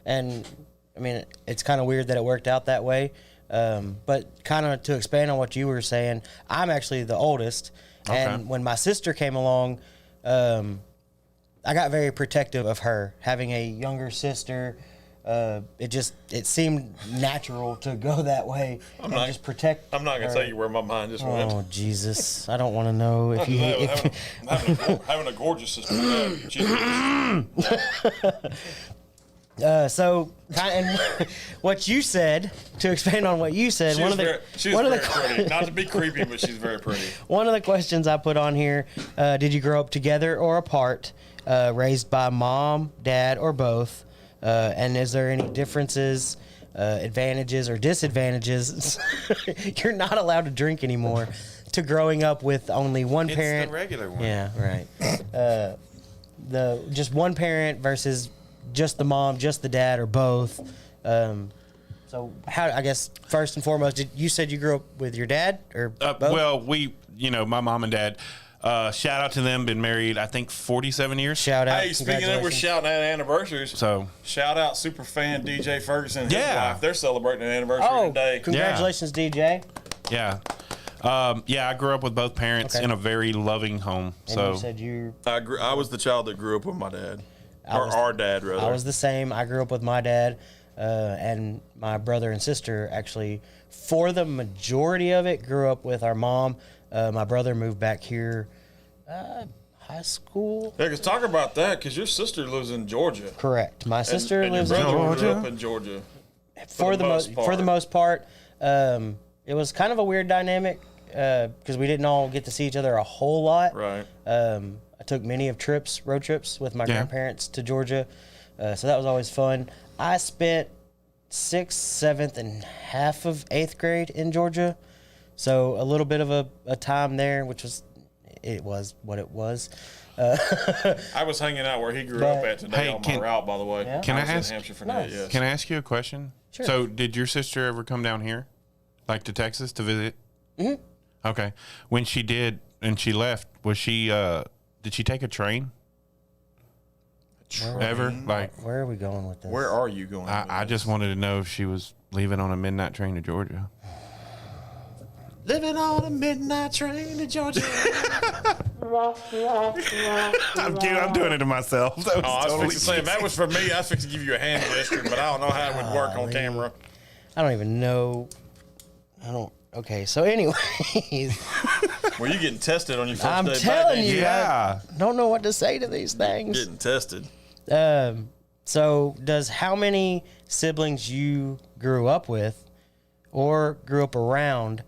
And I mean, it's kind of weird that it worked out that way. But kind of to expand on what you were saying, I'm actually the oldest. And when my sister came along, I got very protective of her. Having a younger sister, it seemed natural to go that way and just protect. I'm not gonna her. tell you where my mind just went. Oh Jesus! I don't want to know if you. Having a gorgeous sister. So, and what you said, to expand on what you said, She's very pretty. Not to be creepy, but she's very pretty. One of the questions I put on here: did you grow up together or apart? Raised by mom, dad, or both? And is there any differences, advantages, or disadvantages? You're not allowed to drink anymore. To growing up with only one It's parent. the regular one. Yeah, right. The just one parent versus just the mom, just the dad, or both. So how? I guess first and foremost, you said you grew up with your dad or both? Well, my mom and dad, Shout out to them. Been married, I think, 47 years. Shout out. Hey, speaking of, we're Congratulations. shouting at anniversaries. So Shout out super fan DJ Ferguson and his Yeah. wife. They're celebrating an anniversary Oh, today. congratulations, DJ. yeah, I grew up with both parents Okay. in a very loving home. And So you said you. I was the child that grew up with my dad. Or was- our dad, rather. I was the same. I grew up with my dad and my brother and sister. Actually, for the majority of it, grew up with our mom. My brother moved back here, high school. Yeah, because talk about that, because your sister lives in Georgia. Correct. My sister and lives your in brother Georgia. grew up in Georgia. For the most part, it was kind of a weird dynamic because we didn't all get to see each other a whole lot. Right. I took many of road trips with my Yeah. grandparents to Georgia, so that was always fun. I spent 6th, 7th, and half of 8th grade in Georgia, so a little bit of a time there, which was what it was. I was hanging out where he grew up But- at today Hey, on can- my route, by the way. Yeah? Can I was in ask- Hampshire for Nice. that, yes. can I ask you a question? Sure. So did your sister ever come down here, like to Texas, to visit? Mm-hmm. Okay. When she did and she left, was she? Did she take a train? Ever? Like, Where are we going with this? Where are you going? with I this? just wanted to know if she was leaving on a midnight train to Georgia. Living on a midnight train to Georgia. I'm cute. I'm doing it to myself. That was Oh, I was totally fixing to say, if that was for me, I was fixing to give you a hand gesture, but I don't know how it would work on camera. I don't even know. I don't. Okay, so anyways, Were you getting tested on your first I'm day telling back? you. Yeah. I don't know what to say to these things. Getting tested. So does how many siblings you grew up with or grew up around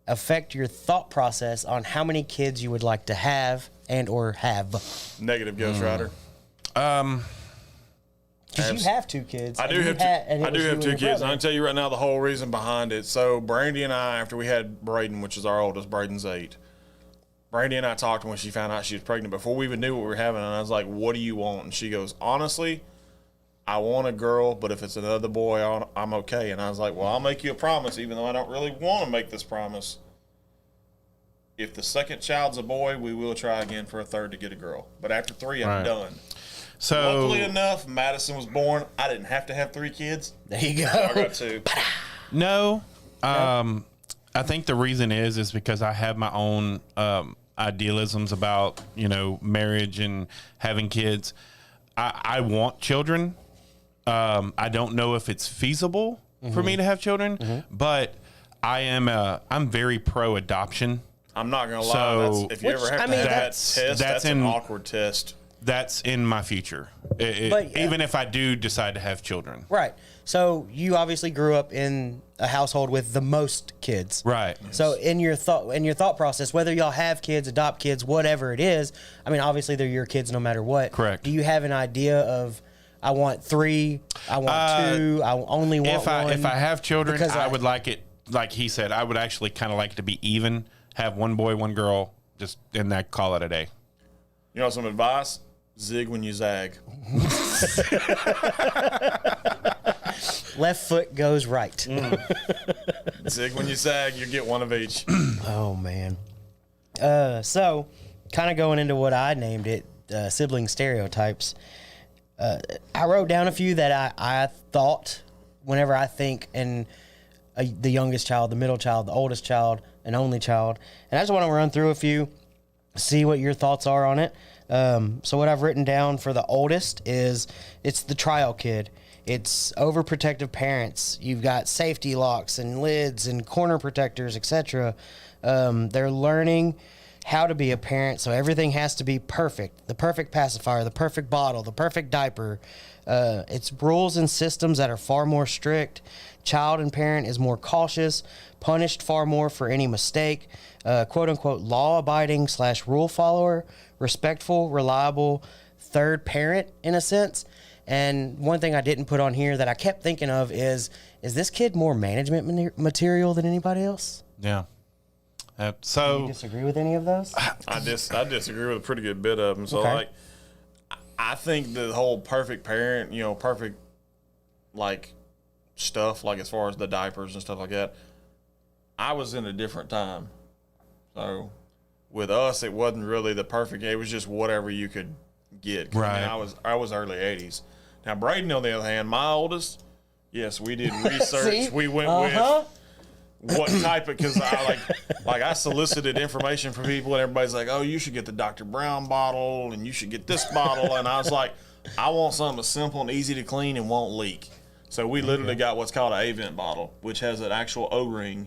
affect your thought process on how many kids you would like to have and or have? Negative Ghost Rider. Because you have 2 kids. I and do you have had- and two. it I was do you have and 2 your kids. And I brother. can tell you right now the whole reason behind it. So Brandy and I, after we had Braden, which is our oldest, Braden's 8. Brandy and I talked when she found out she was pregnant before we even knew what we were having, and I was like, "What do you want?" And she goes, "Honestly, I want a girl, but if it's another boy, I'm okay." And I was like, "Well, I'll make you a promise, even though I don't really want to make this promise. If the second child's a boy, we will try again for a third to get a girl. But after 3, I'm Right. done." So Luckily enough, Madison was born. I didn't have to have 3 kids. There you I go. got 2. no, I think the reason is because I have my own idealisms about marriage and having kids. I want children. I don't know if it's feasible for me to have children, but I'm very pro adoption. I'm not gonna lie. So- If you ever have I to mean, have that that's- test, that's that's an in- awkward test. That's in my future. But, Even if I do decide to have children. Right. So you obviously grew up in a household with the most kids. Right. So in your thought process, whether y'all have kids, adopt kids, whatever it is, I mean, obviously they're your kids no matter what. Correct. Do you have an idea of, I want 3, I want 2, I only want If 1? I have children, Because I would like it, like he said, I would actually kind of like it to be even. Have 1 boy, 1 girl, just and that call it a day. You know some advice? Zig when you zag. Left foot goes right. Zig when you zag, you get 1 of each. Oh man. So kind of going into what I named it, sibling stereotypes. I wrote down a few that I thought whenever I think in the youngest child, the middle child, the oldest child, an only child, and I just want to run through a few, see what your thoughts are on it. So what I've written down for the oldest is it's the trial kid. It's overprotective parents. You've got safety locks and lids and corner protectors, etc. They're learning how to be a parent, so everything has to be perfect. The perfect pacifier, the perfect bottle, the perfect diaper. It's rules and systems that are far more strict. Child and parent is more cautious, punished far more for any mistake. Quote unquote law-abiding / rule follower, respectful, reliable, third parent in a sense. And one thing I didn't put on here that I kept thinking of is this kid more management material than anybody else? Yeah. Do you So disagree with any of those? I disagree with a pretty good bit of them. So Okay. like, I think the whole perfect parent, perfect like stuff, like as far as the diapers and stuff like that. I was in a different time, so with us, it wasn't really the perfect. It was just whatever you could get. 'Cause, Right. I mean, I was early 80s. Now Braden, on the other hand, my oldest, yes, we did research. See? We went with what type of, because I like I solicited information from people, and everybody's like, oh, you should get the Dr. Brown bottle, and you should get this bottle, and I was like, I want something that's simple and easy to clean and won't leak. So we literally got what's called an Avent bottle, which has an actual O-ring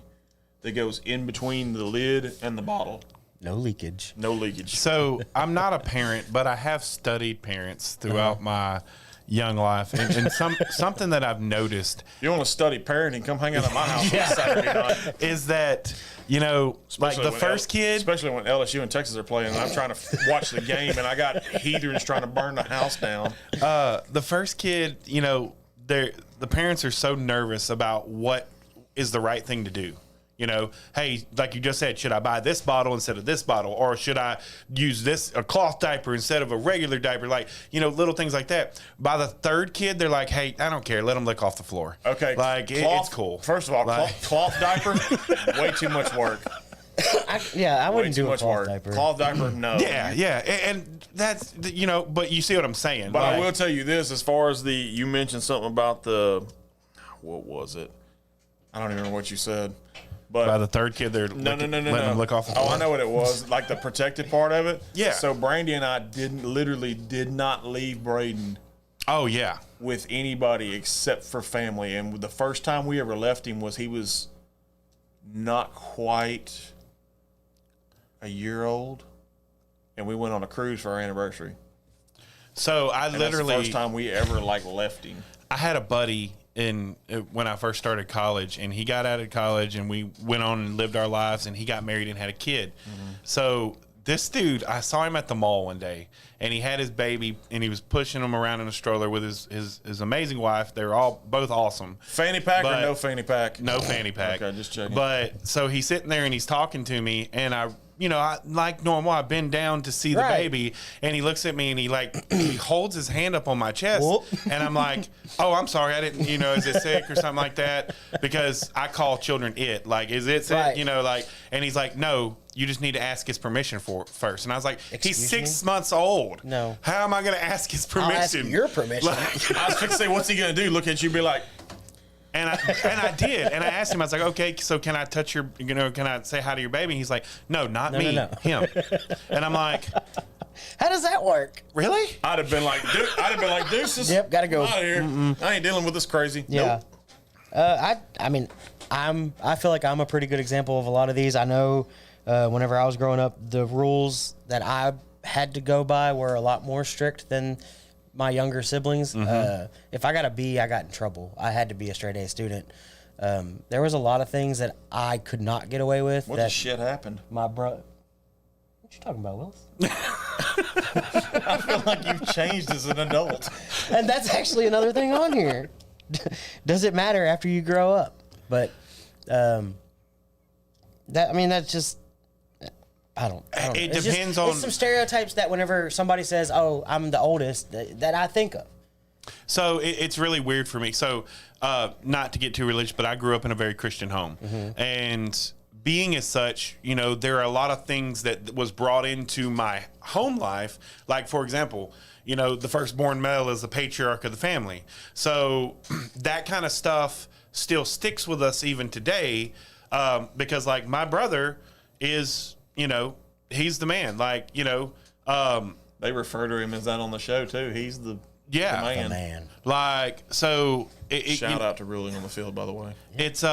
that goes in between the lid and the bottle. No leakage. No leakage. So I'm not a parent, but I have studied parents throughout my young life, and something that I've noticed If you want to study parenting, come hang out at my house on Saturday night. is that like the when first kid. especially when LSU and Texas are playing, and I'm trying to watch the game, and I got heathens trying to burn the house down. The first kid, the parents are so nervous about what is the right thing to do. Hey, like you just said, should I buy this bottle instead of this bottle? Or should I use a cloth diaper instead of a regular diaper? Like, little things like that. By the third kid, they're like, hey, I don't care. Let them lick off the floor. Okay, Like, it's cool. First of all, Like- cloth diaper, way too much work. I Way wouldn't too do a much cloth work. diaper. Cloth diaper, no. Yeah. And that's, but you see what I'm saying. But I Like, will tell you this: as far as you mentioned something about what was it? I don't even remember what you said. But by the third kid, they're No. letting them lick off the floor. Oh, I know what it was. Like the protected part of it. Yeah. So Brandy and I did not leave Braden Oh, yeah. with anybody except for family. And the first time we ever left him he was not quite a year old, and we went on a cruise for our anniversary. So I And literally. that's the first time we ever left him. I had a buddy when I first started college, and he got out of college, and we went on and lived our lives, and he got married and had a kid. So this dude, I saw him at the mall one day, and he had his baby, and he was pushing him around in a stroller with his amazing wife. They were both awesome. Fanny pack or But- no fanny pack? No fanny pack. Okay, just checking. But so he's sitting there and he's talking to me, and I like normal, I bend down to see the Right. baby, and he looks at me and he holds his hand up on my chest, Whoop. and I'm like, oh, I'm sorry, I didn't, is it sick or something like that? Because I call children it, like, is it sick? Right. And he's like, no, you just need to ask his permission first. And I was like, Excuse he's me? 6 months old. No. How am I going to ask his I'll permission? ask your permission. Like, I was going to say, what's he going to do? Look at you and be like, And I did. And I asked him, I was like, okay, so can I touch can I say hi to your baby? And he's like, no, not me, no. him. And I'm like, How does that work? really? I'd have been like, deuces. Yep, gotta go. I'm out of here. I ain't dealing with this crazy. Yeah. Nope. I mean, I feel like I'm a pretty good example of a lot of these. I know whenever I was growing up, the rules that I had to go by were a lot more strict than my younger siblings. If I got a B, I got in trouble. I had to be a straight A student. There was a lot of things that I could not get away with. What that the shit happened? my brother. What you talking about, Willis? I feel like you've changed as an adult. And that's actually another thing on here. Does it matter after you grow up? But that's just I don't know. It It's depends just, on- it's some stereotypes that whenever somebody says, "Oh, I'm the oldest," that I think of. So it's really weird for me. So not to get too religious, but I grew up in a very Christian home. And being as such, there are a lot of things that was brought into my home life. Like, for example, the firstborn male is the patriarch of the family. So that kind of stuff still sticks with us even today because, like, my brother is, he's the man. Like, They refer to him as that on the show too. He's the yeah. man. Oh, man. Like, so Shout out to Ruling on the Field, by the way. it's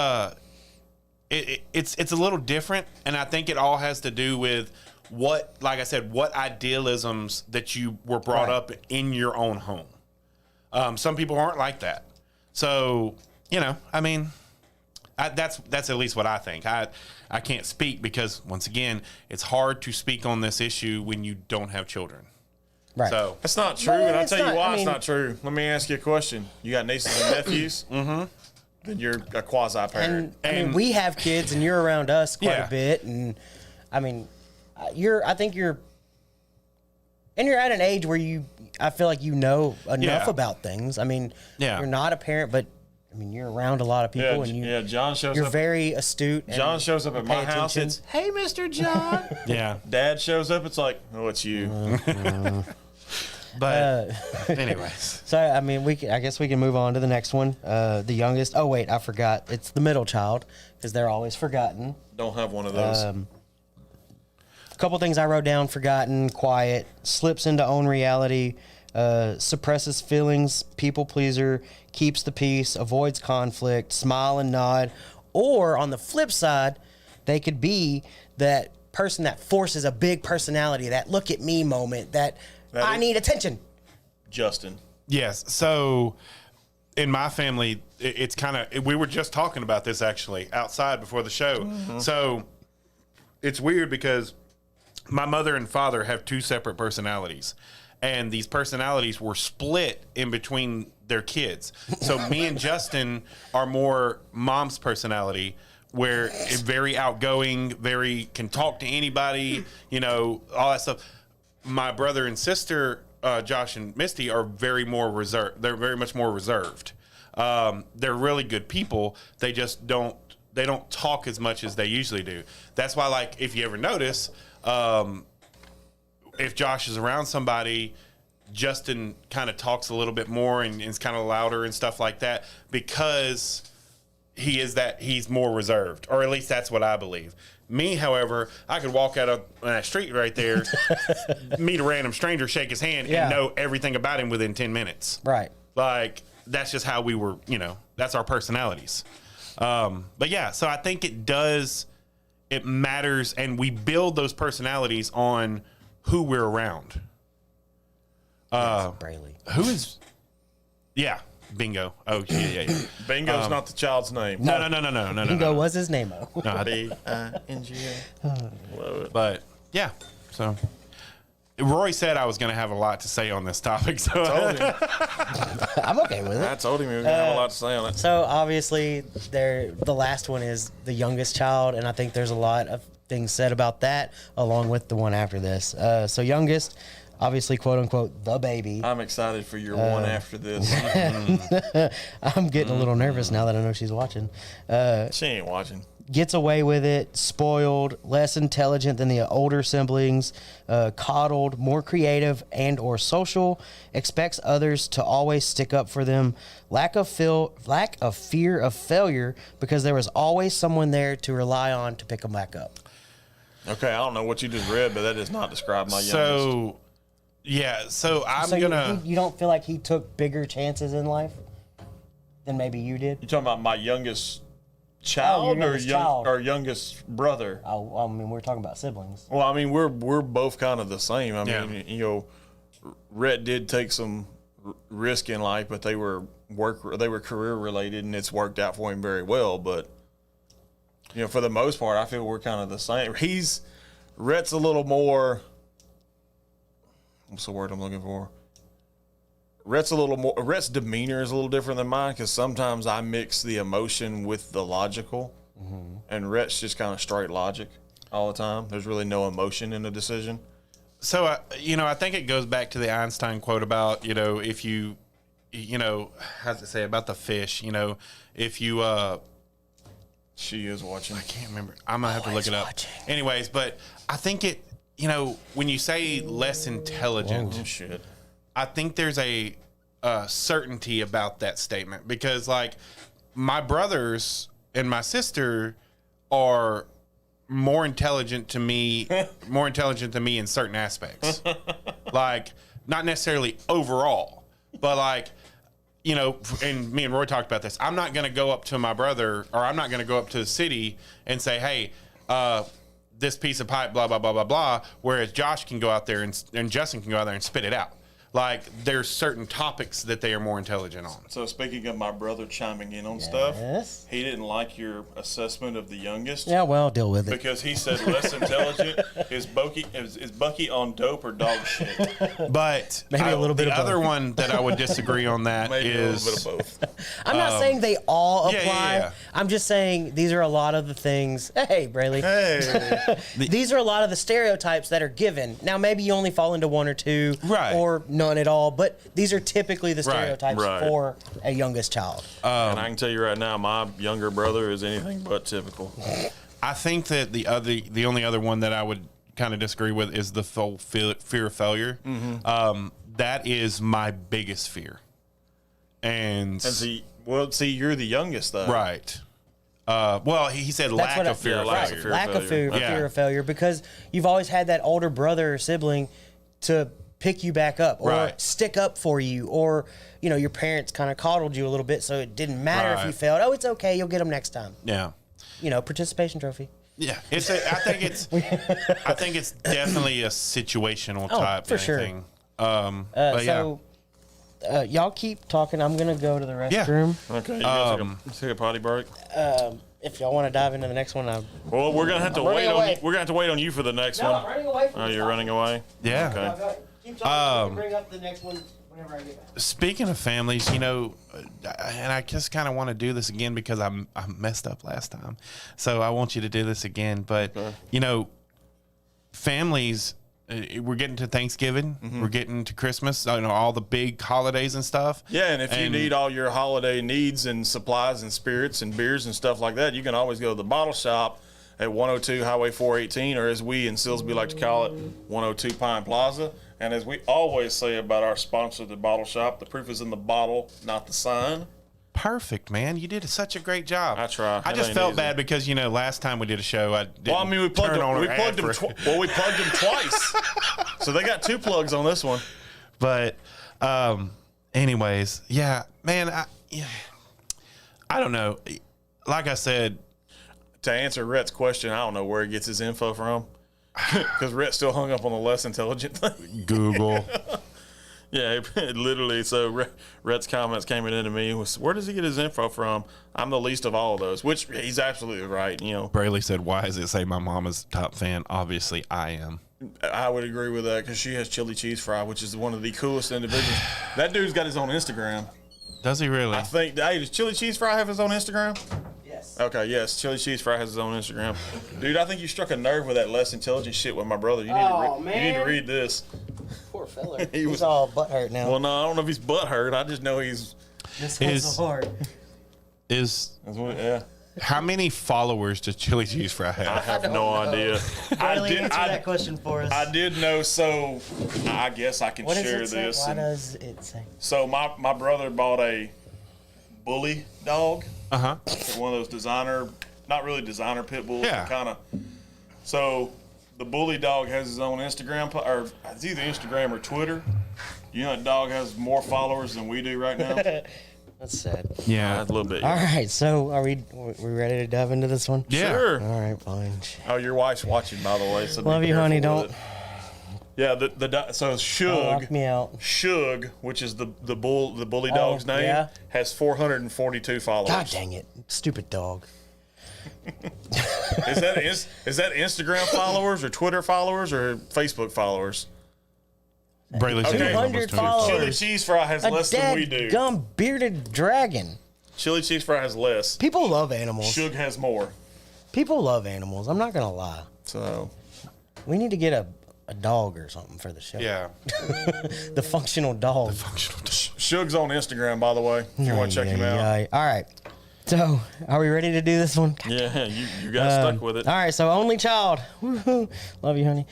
it's a little different, and I think it all has to do with what idealisms that you were brought Right. up in your own home. Some people aren't like that, so that's at least what I think. I can't speak because, once again, it's hard to speak on this issue when you don't have children. Right. So That's not true, Well, and I'll it's tell you not- why I it's mean- not true. Let me ask you a question. You got nieces and nephews? Mm-hmm. Then you're a quasi-parent. And we have kids, and you're around us quite Yeah. a bit, and I mean, I think you're at an age where I feel like you know enough Yeah. about things. I mean, Yeah. you're not a parent, but I mean, you're around a lot of people, and John shows you're up. very astute. And John shows up at pay my house. attention. It's, hey, Mr. John. Yeah. Dad shows up. It's like, oh, it's you. But anyways, So I mean, I guess we can move on to the next one. The youngest. Oh wait, I forgot. It's the middle child because they're always forgotten. Don't have one of those. A couple things I wrote down: forgotten, quiet, slips into own reality, suppresses feelings, people pleaser, keeps the peace, avoids conflict, smile and nod. Or on the flip side, they could be that person that forces a big personality, that look at me moment, that I need attention. Justin. yes. So in my family, it's kind of, we were just talking about this actually outside before the show. So it's weird because my mother and father have two separate personalities, and these personalities were split in between their kids. So me and Justin are more mom's personality, where it's very outgoing, very can talk to anybody, you know, all that stuff. My brother and sister, Josh and Misty, are very more reserved. They're very much more reserved. They're really good people. They just don't talk as much as they usually do. That's why, like, if you ever notice, if Josh is around somebody, Justin kind of talks a little bit more and is kind of louder and stuff like that, because he's more reserved, or at least that's what I believe. Me, however, I could walk out on that street right there, meet a random stranger, shake his hand, Yeah. and know everything about him within 10 minutes. Right. Like, that's just how we were, you know, that's our personalities. But yeah, so I think it matters, and we build those personalities on who we're around. Brayley. Who is, yeah, bingo. Oh, yeah. Bingo's not the child's name. No. Bingo was his name. B-I-N-G-O. Love it. But yeah, so Roy said I was going to have a lot to say on this topic. So Told him. I'm okay with I it. told him he was going to have a lot to say on it. So obviously, the last one is the youngest child, and I think there's a lot of things said about that, along with the one after this. So youngest, obviously, quote unquote, the baby. I'm excited for your one after this. I'm getting a little nervous now that I know she's watching. She ain't watching. Gets away with it, spoiled, less intelligent than the older siblings, coddled, more creative and or social, expects others to always stick up for them, lack of fear of failure because there was always someone there to rely on to pick them back up. Okay, I don't know what you just read, but that does not describe my youngest. So, yeah, so I'm So going to. you don't feel like he took bigger chances in life than maybe you did? You talking about my youngest child, your youngest child. or youngest brother? Oh, I mean, we're talking about siblings. Well, I mean, we're both kind of the same. I Yeah. mean, you know, Rhett did take some risk in life, but they were career related, and it's worked out for him very well. But you know, for the most part, I feel we're kind of the same. Rhett's a little more. What's the word I'm looking for? Rhett's demeanor is a little different than mine, because sometimes I mix the emotion with the logical, and Rhett's just kind of straight logic all the time. There's really no emotion in the decision. So, I think it goes back to the Einstein quote about, if you, how's it say about the fish? If you, She is watching. I can't remember. I'm going to have to look Always it up. watching. Anyways, but I think it, when you say less intelligent, Oh, shit. I think there's a certainty about that statement, because like my brothers and my sister are more intelligent to me in certain aspects. Like, not necessarily overall, but like, and me and Roy talked about this. I'm not going to go up to my brother, or I'm not going to go up to the city and say, hey, this piece of pipe, blah, blah, blah, blah, blah. Whereas Josh can go out there and Justin can go out there and spit it out. Like, there's certain topics that they are more intelligent on. So speaking of my brother chiming in on stuff, Yes. he didn't like your assessment of the youngest. Yeah, well, deal with it. Because he said less intelligent. Is Bucky on dope or dog shit? But Maybe a little bit the of both. other one that I would disagree on that Maybe is a little bit of both. I'm not saying they all yeah, apply. yeah. I'm just saying these are a lot of the things. Hey, Brayley. Hey, These are a lot of the stereotypes that are given. Now, maybe you only fall into one or two, Right. or none at all. But these are typically the Right, stereotypes right. for a youngest child. And I can tell you right now, my younger brother is anything but typical. I think that the only other one that I would kind of disagree with is the full fear of failure. That is my biggest fear. And See, you're the youngest though. right. Well, he said lack what of fear of lack failure. of fear. Lack of fear, Yeah. fear of failure, because you've always had that older brother or sibling to pick you back up or Right. stick up for you, or your parents kind of coddled you a little bit, so it didn't matter if Right. you failed. Oh, it's okay, you'll get them next time. Yeah. Participation trophy. Yeah, I think it's definitely a situational Oh, type for sure. thing. But So y'all keep talking. I'm gonna go to the Yeah. restroom. Okay. You guys take a potty break. If y'all want to dive into the next one, Well, we're gonna have to running wait on away. you. We're gonna have to wait on you for the next one. running away from Oh, you're running away. Yeah. Okay. Keep talking. Bring up the next one whenever I get back. Speaking of families, and I just kind of want to do this again because I messed up last time, so I want you to do this again. But families, we're getting to Thanksgiving, we're getting to Christmas, all the big holidays and stuff. Yeah, and if you need all your holiday needs and supplies and spirits and beers and stuff like that, you can always go to the bottle shop at 102 Highway 418, or as we in Silsbee like to call it, 102 Pine Plaza. And as we always say about our sponsor, the bottle shop, the proof is in the bottle, not the sign. Perfect, man. You did such a great job. I try. I It just ain't felt easy. bad because we did a show. I didn't Well, I mean, we plugged turn them. on We our plugged ad them. for- We plugged them twice. So they got 2 plugs on this one. But, anyways, yeah, man. I don't know. Like I said, To answer Rhett's question, I don't know where he gets his info from. Because Rhett still hung up on the less intelligent thing. Google. Yeah, it literally. So Rhett's comments came in to me was, where does he get his info from? I'm the least of all of those, which he's absolutely right. Brayley said, "Why does it say my mom is top fan?" Obviously, I am. I would agree with that because she has chili cheese fry, which is one of the coolest individuals. That dude's got his own Instagram. Does he really? I think. Hey, does Chili Cheese Fry have his own Instagram? Yes. Okay, yes, Chili Cheese Fry has his own Instagram. Dude, I think you struck a nerve with that less intelligent shit with my brother. You need Oh, to you need to man. read this. Poor fella. He was- He's all butthurt now. Well, no, I don't know if he's butthurt. I just know he's. This Is- one's so hard. Is Yeah. how many followers does Chili Cheese Fry I have? have no idea. Riley, answer that question for us. I did know, so I guess I can What does share it say? this. Why And does it say? so my brother bought a bully dog, Uh huh. one of those designer, not really designer pit bulls, Yeah. kind of. So the bully dog has his own Instagram, or it's either Instagram or Twitter. You know, that dog has more followers than we do right now. That's sad. Yeah. A little bit. All right, so are we ready to dive into this one? Yeah. Sure. All right, fine. Oh, your wife's watching, by the way. So be Love you, careful honey. with Don't it. Yeah, so lock Shug, me out. Shug, which is the bully dog's name, yeah? has 442 followers. God dang it, stupid dog. Is that Instagram followers or Twitter followers or Facebook followers? Brayley said Okay. it was almost 200 200. followers. Chili Cheese Fry has A less than we do. dead gum bearded dragon. Chili Cheese Fry has less. People love animals. Shug has more. People love animals. I'm not gonna lie. So We need to get a dog or something for the show. Yeah. The functional dog. Shug's on Instagram, by the way. If you want to check him out. All right. So, are we ready to do this one? Yeah, you got stuck with it. All right, so only child. Woohoo. Love you, honey.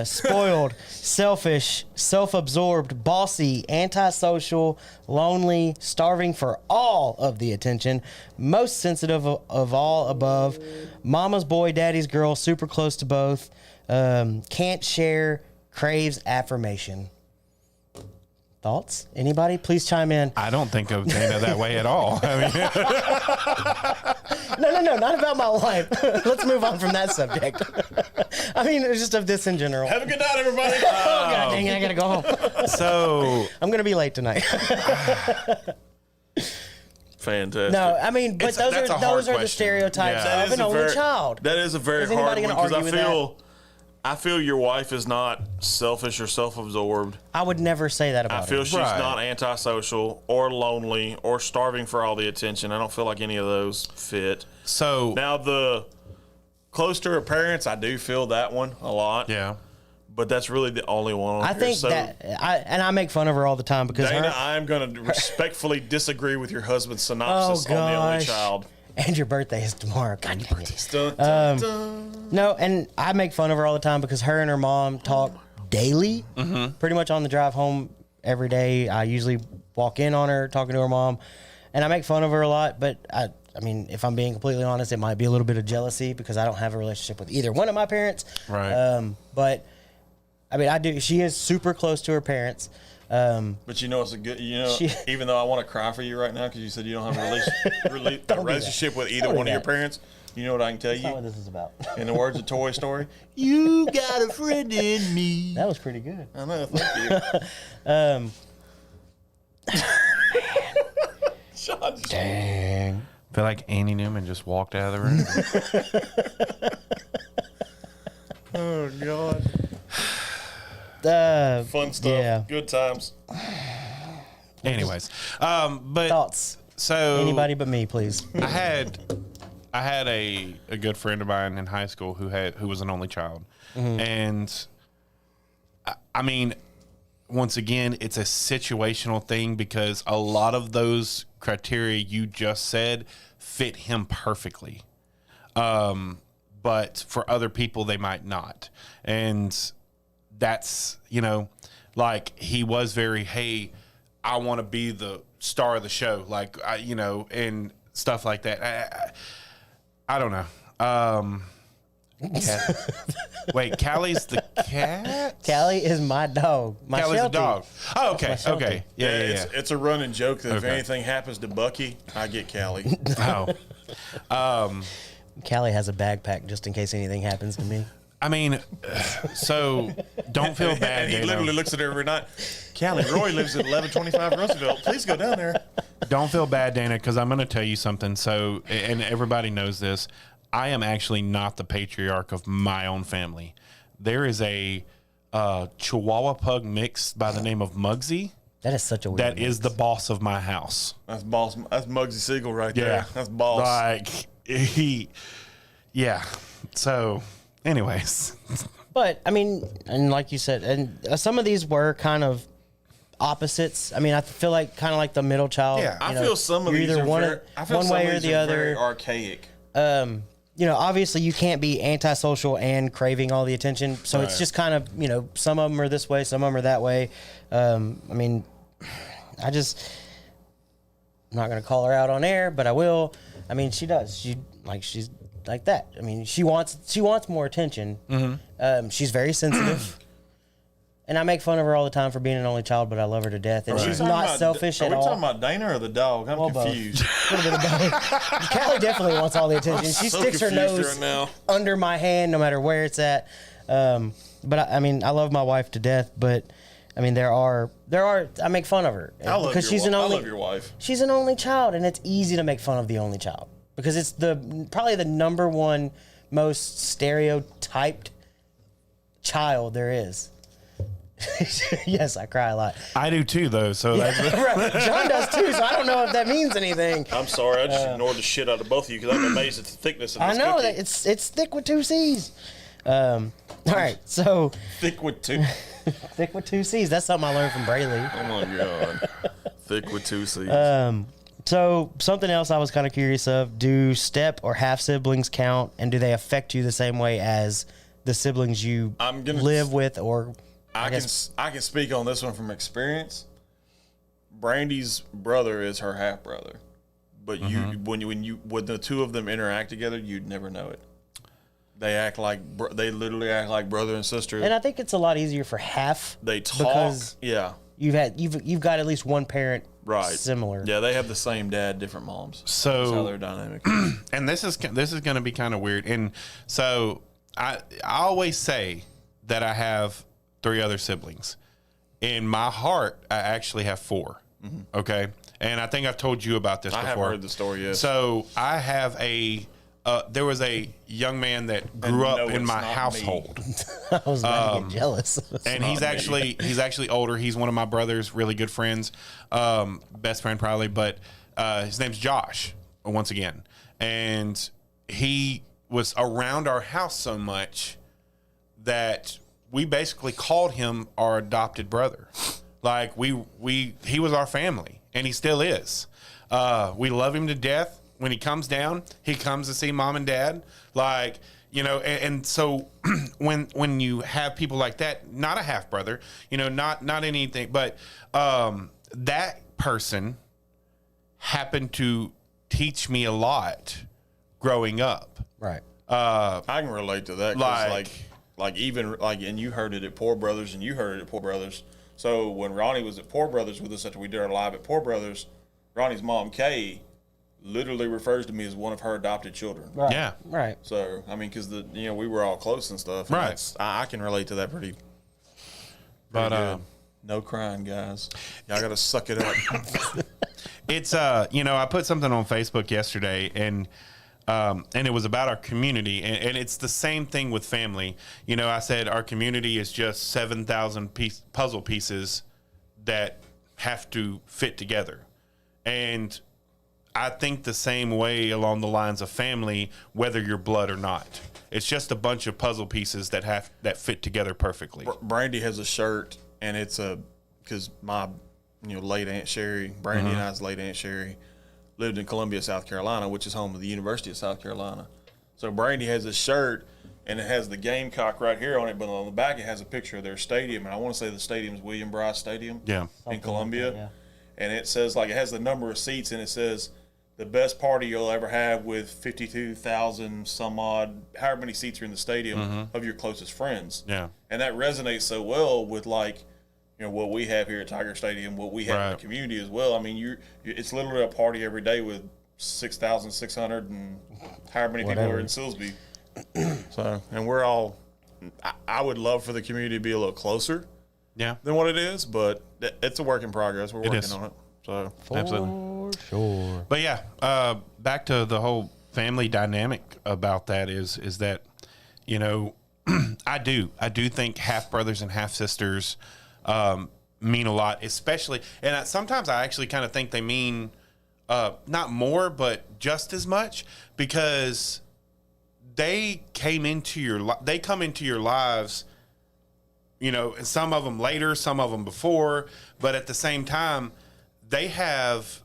Spoiled, selfish, self-absorbed, bossy, antisocial, lonely, starving for all of the attention, most sensitive of all above, mama's boy, daddy's girl, super close to both, can't share, craves affirmation. Thoughts? Anybody? Please chime in. I don't think of Dana that way at all. I mean, No, not about my life. Let's move on from that subject. I mean, it's just of this in general. Have a good night, everybody. Oh, God dang it, I gotta go home. so I'm gonna be late tonight. Fantastic. No, I mean, but It's- that's a hard those are the question. stereotypes Yeah. of an only child. That is a very Is hard anybody one gonna because argue with I feel your wife is not selfish or self-absorbed. I would never say that I about feel her. she's Right. not antisocial or lonely or starving for all the attention. I don't feel like any of those fit. so Now, the close to her parents, I do feel that one a lot. yeah. but that's really the only one on I here. think So, I make fun of her all the time because Dana, her, I'm going to respectfully disagree with your husband's synopsis on the only gosh. child. and your birthday is tomorrow. God dang it. Dun, dun, dun. No, and I make fun of her all the time because her and her mom talk daily, pretty much on the drive home every day. I usually walk in on her talking to her mom, and I make fun of her a lot. But I mean, if I'm being completely honest, it might be a little bit of jealousy because I don't have a relationship with either one of my parents. Right. But I mean, I do. She is super close to her parents. But you know, it's a good. You know, She- even though I want to cry for you right now because you said you don't have a that. relationship with either Don't do one of your that. parents. You know what I can tell That's not what you? this is about. In the words of Toy Story, you got a friend in me. That was pretty good. I know. Thank you. Sean just- Dang. I feel like Andy Newman just walked out of the room. Oh God. Fun stuff. Yeah. Good times. Anyways, but Thoughts? so Anybody but me, please. I had a good friend of mine in high school who was an only child, and I mean, once again, it's a situational thing because a lot of those criteria you just said fit him perfectly, but for other people they might not, and that's like he was very I want to be the star of the show, like and stuff like that. I don't know. Wait, Callie's the cat? Callie is my dog. My Callie's Sheltie. the dog. Oh, okay, That's my Sheltie. okay. Yeah. It's a running joke that if Okay. anything happens to Bucky, I get Callie. Oh. Callie has a backpack just in case anything happens to me. I mean, so don't feel bad, And he Dana. literally looks at her every night. Callie, Roy lives at 1125 Russellville. Please go down there. Don't feel bad, Dana, because I'm going to tell you something. So, and everybody knows this. I am actually not the patriarch of my own family. There is a Chihuahua pug mix by the name of Muggsy That is such a weird that name. is the boss of my house. That's boss. That's Muggsy Siegel right there. That's boss. Like, yeah. So, anyways. But I mean, and like you said, and some of these were kind of opposites. I mean, I feel like kind of like the middle child. Yeah, I feel some of you're these either are one, very, I feel one some way of or these the are very other. archaic. Obviously you can't be antisocial and craving all the attention. So it's Right. just kind of, some of them are this way, some of them are that way. I mean, I'm not going to call her out on air, but I will. I mean, she does. She's like that. I mean, she wants more attention. She's very sensitive. And I make fun of her all the time for being an only child, but I love her to death. And she's Talking not about- selfish are at we all. talking about Dana or the dog? I'm Well, both. confused. A little bit of both. Callie definitely wants all the attention. She so sticks her confused nose right now. under my hand no matter where it's at. But I mean, I love my wife to death, but I mean, there are I make fun of her I love because your she's an I only love your wife. she's an only child, and it's easy to make fun of the only child because it's probably the number one most stereotyped child there is. Yes, I cry a lot. I do too, though. So that's Right. John does too, so I don't know if that means anything. I'm sorry. I just ignored the shit out of both of you because I'm amazed at the thickness of this I know cookie. that it's thick with two C's. All right, so Thick with two. thick with two C's. That's something I learned from Brayley. Oh my god. Thick with two C's. So something else I was kind of curious of: do step or half siblings count, and do they affect you the same way as the siblings you I'm gonna- live with? Or I can speak on this one from experience. Brandy's brother is her half brother, but when the two of them interact together, you'd never know it. They act like they literally act like brother and sister. and I think it's a lot easier for half. They talk. because Yeah. you've got at least one parent Right. similar. Yeah, they have the same dad, different moms. So- That's how their dynamic. and this is going to be kind of weird. And so I always say that I have 3 other siblings. In my heart, I actually have 4. Okay, and I think I've told you about this I before. haven't heard the story yet. So I have there was a young man that grew no, up in it's my not me. household. I was about to get jealous. And he's actually older. He's one of my brother's really good friends, best friend probably. But his name's Josh. Once again, and he was around our house so much that we basically called him our adopted brother. Like he was our family, and he still is. We love him to death. When he comes down, he comes to see mom and dad. Like, you know, and so when you have people like that, not a half brother, you know, not anything, but that person happened to teach me a lot growing up. Right. I can relate to that. 'Cause Like- like even like, and you heard it at Poor Brothers, and you heard it at Poor Brothers. So when Ronnie was at Poor Brothers with us after we did our live at Poor Brothers, Ronnie's mom Kay literally refers to me as one of her adopted children. Right. Yeah. Right. So I mean, because we were all close and stuff. and Right. that's- I can relate to that pretty. But good. No crying, guys. Y'all gotta suck it up. it's you know, I put something on Facebook yesterday, and it was about our community, and it's the same thing with family. You know, I said our community is just 7,000 puzzle pieces that have to fit together, and I think the same way along the lines of family, whether you're blood or not. It's just a bunch of puzzle pieces that fit together perfectly. Brandy has a shirt, and it's because my late Aunt Sherry, Brandy and I's late Aunt Sherry, lived in Columbia, South Carolina, which is home of the University of South Carolina. So Brandy has a shirt, and it has the Gamecock right here on it, but on the back it has a picture of their stadium, and I want to say the stadium's William Bryce Stadium. Yeah. In Columbia. yeah. And it says, like, it has the number of seats, and it says the best party you'll ever have with 52,000 some odd, however many seats are in the stadium of your closest friends. Yeah. And that resonates so well with, like, what we have here at Tiger Stadium, what we have in Right. the community as well. I mean, it's literally a party every day with 6,600 and however many people Whatever. are in Silsbee. So, and we're all, I would love for the community to be a little closer Yeah. than what it is, but it's a work in progress. We're working is. on it. So, Absolutely. For sure. But yeah, back to the whole family dynamic about that is that, I do think half brothers and half sisters mean a lot, especially, and sometimes I actually kind of think they mean not more, but just as much, because they come into your lives. And some of them later, some of them before, but at the same time, they have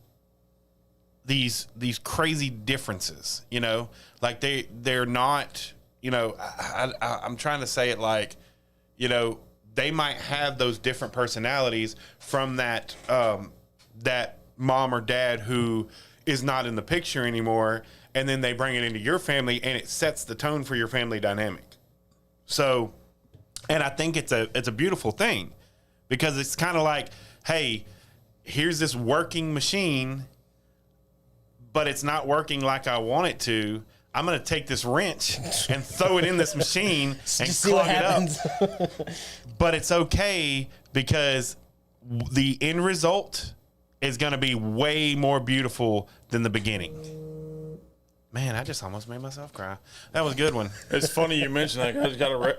these crazy differences. Like they're not. I'm trying to say it like, they might have those different personalities from that that mom or dad who is not in the picture anymore, and then they bring it into your family, and it sets the tone for your family dynamic. So. And I think it's a beautiful thing, because it's kind of like, hey, here's this working machine, but it's not working like I want it to. I'm going to take this wrench and throw it in this machine and Just see what clog it happens. up. But it's okay, because the end result is going to be way more beautiful than the beginning. Man, I just almost made myself cry. That was a good one. it's funny you mentioned that.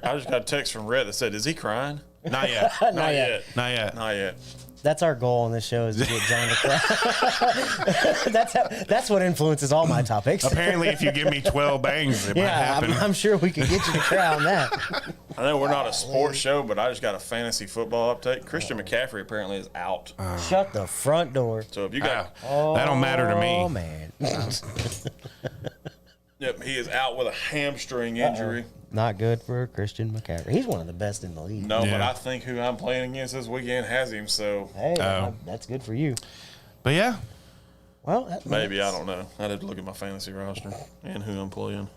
I just got a text from Rhett that said, "Is he crying?" Not yet. Not yet. Not yet. Not yet. That's our goal on this show, is to get John to cry. That's what influences all my topics. Apparently, if you give me 12 bangs, it might Yeah, happen. I'm sure we could get you to cry on that. I know we're not a sports show, but I just got a fantasy football update. Christian McCaffrey apparently is out. Shut the front door. So if you got, that don't matter to me. Oh, man. yep, he is out with a hamstring injury. Not good for Christian McCaffrey. He's one of the best in the league. No, but Yeah. I think who I'm playing against this weekend has him. So Hey, Oh. that's good for you. But yeah, Well, maybe, I don't know. I'd have to look at my fantasy roster and who I'm playing.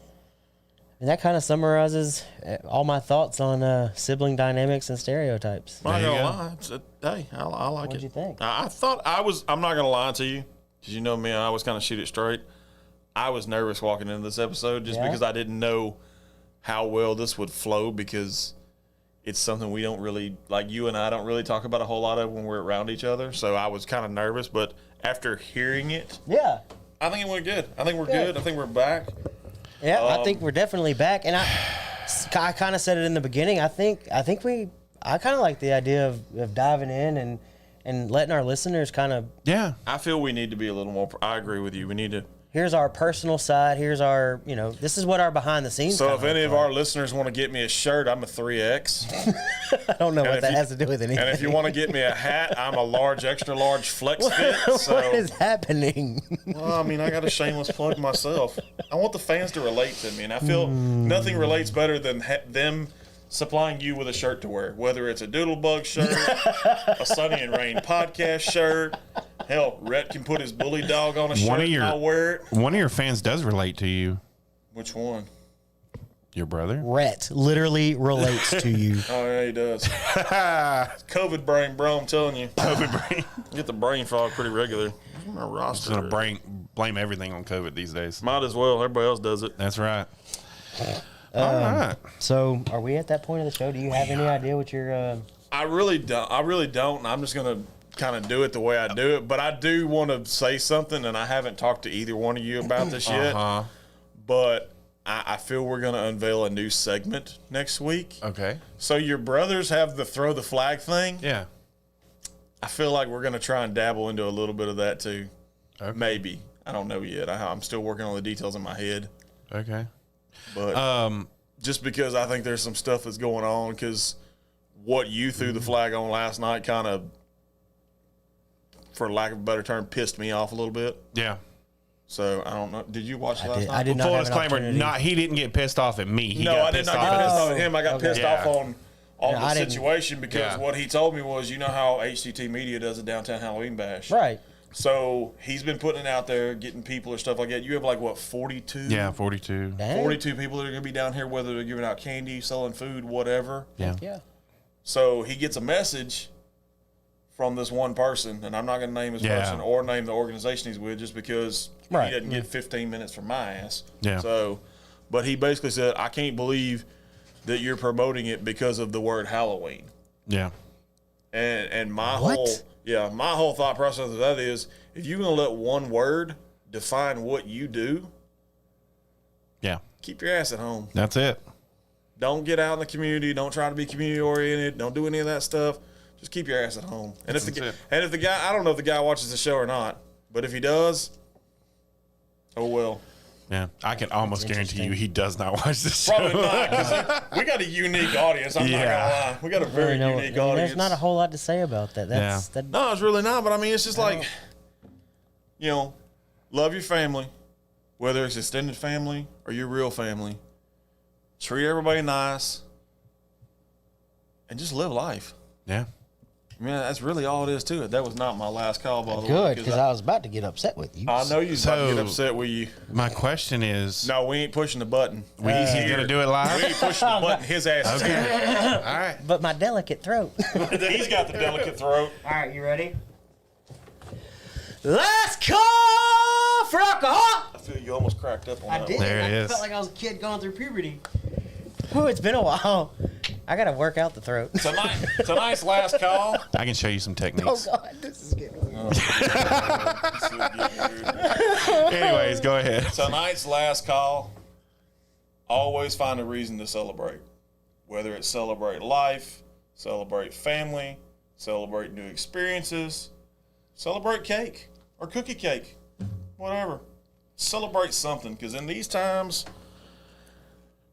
And that kind of summarizes all my thoughts on sibling dynamics and stereotypes. I'm not There you gonna go. lie. Hey, I like What'd it. you think? I thought I'm not gonna lie to you, because you know me, I always kind of shoot it straight. I was nervous walking into this episode just Yeah? because I didn't know how well this would flow, because it's something we don't really, like, you and I don't really talk about a whole lot of when we're around each other. So I was kind of nervous, but after hearing it, Yeah. I think it went good. I think we're good. I think we're back. Yeah, I think we're definitely back. And I kind of said it in the beginning. I kind of like the idea of diving in and letting our listeners kind of. yeah, I feel we need to be a little more. I agree with you. We need to. Here's our personal side. Here's our, this is what our behind the scenes. So if kinda any of look our listeners want to get me a shirt, I'm a 3X. like. I don't know And what if that you- has to do with anything. And if you want to get me a hat, I'm a large, extra large flex fit. So, what is happening? well, I mean, I got a shameless plug myself. I want the fans to relate to me, and I feel nothing relates better than them supplying you with a shirt to wear, whether it's a Doodlebug shirt, a Sunny and Rain podcast shirt. Hell, Rhett can put his bully dog on a shirt and I'll wear it. One of your fans does relate to you. Which one? Your brother? Rhett literally relates to you. Oh, yeah, he does. COVID brain, bro, I'm telling you. COVID brain. Get the brain fog pretty regular. My roster. Just gonna blame everything on COVID these days. Might as well. Everybody else does it. That's right. All right. So, are we at that point of the show? Do you have any idea what your? I really don't. And I'm just gonna kind of do it the way I do it. But I do want to say something, and I haven't talked to either one of you about this yet. But I feel we're gonna unveil a new segment next week. Okay. So your brothers have the throw the flag thing. Yeah. I feel like we're gonna try and dabble into a little bit of that too. Okay. Maybe. I don't know yet. I'm still working on the details in my head. Okay. But just because I think there's some stuff that's going on, because what you threw the flag on last night kind of, for lack of a better term, pissed me off a little bit. Yeah. So I don't know. Did you watch last night? I did not Full have an disclaimer, opportunity. he didn't get pissed off at me. He No, got I did pissed not off get at pissed us. off at him. I got Okay. pissed Yeah. off on Yeah, the I didn't- situation because Yeah. what he told me was, you know how HTT Media does a downtown Halloween bash? Right. So he's been putting it out there, getting people or stuff like that. You have like, what, 42? Yeah, 42. Dang. 42 people that are going to be down here, whether they're giving out candy, selling food, whatever. Yeah. Yeah. So he gets a message from this one person, and I'm not going to name his Yeah. person or name the organization he's with just because Right. he doesn't get 15 minutes from my ass. Yeah. So, but he basically said, I can't believe that you're promoting it because of the word Halloween. Yeah. And my What? my whole thought process of that is, if you're going to let one word define what you do, Yeah. keep your ass at home. That's it. Don't get out in the community. Don't try to be community oriented. Don't do any of that stuff. Just keep your ass at home. And if That's it. the guy, I don't know if the guy watches the show or not, but if he does, oh well. Yeah. I can almost guarantee you he does not watch this show. Probably not, because we got a unique audience. I'm not Yeah. gonna lie. We got a very You know, unique and audience. there's not a whole lot to say about that. That's that. No, it's really not. But I mean, it's just like, love your family, whether it's extended family or your real family. Treat everybody nice, and just live life. Yeah. I mean, that's really all it is to it. That was not my last call, by the way. Good, because I was about to get upset with you. I know you're about to get So- upset with you. My question is, No, we ain't pushing the button. he's going to do it We live? ain't pushing the button. His ass is here. All right. But my delicate throat. He's got the delicate throat. All right, you ready? Last call for alcohol. I feel you almost cracked up on I that did. one. There it I is. felt like I was a kid going through puberty. Oh, it's been a while. I gotta work out the throat. Tonight's last call. I can show you some Oh techniques. God, this is getting weird. Anyways, go ahead. Tonight's last call. Always find a reason to celebrate. Whether it's celebrate life, celebrate family, celebrate new experiences, celebrate cake or cookie cake, whatever. Celebrate something, because in these times,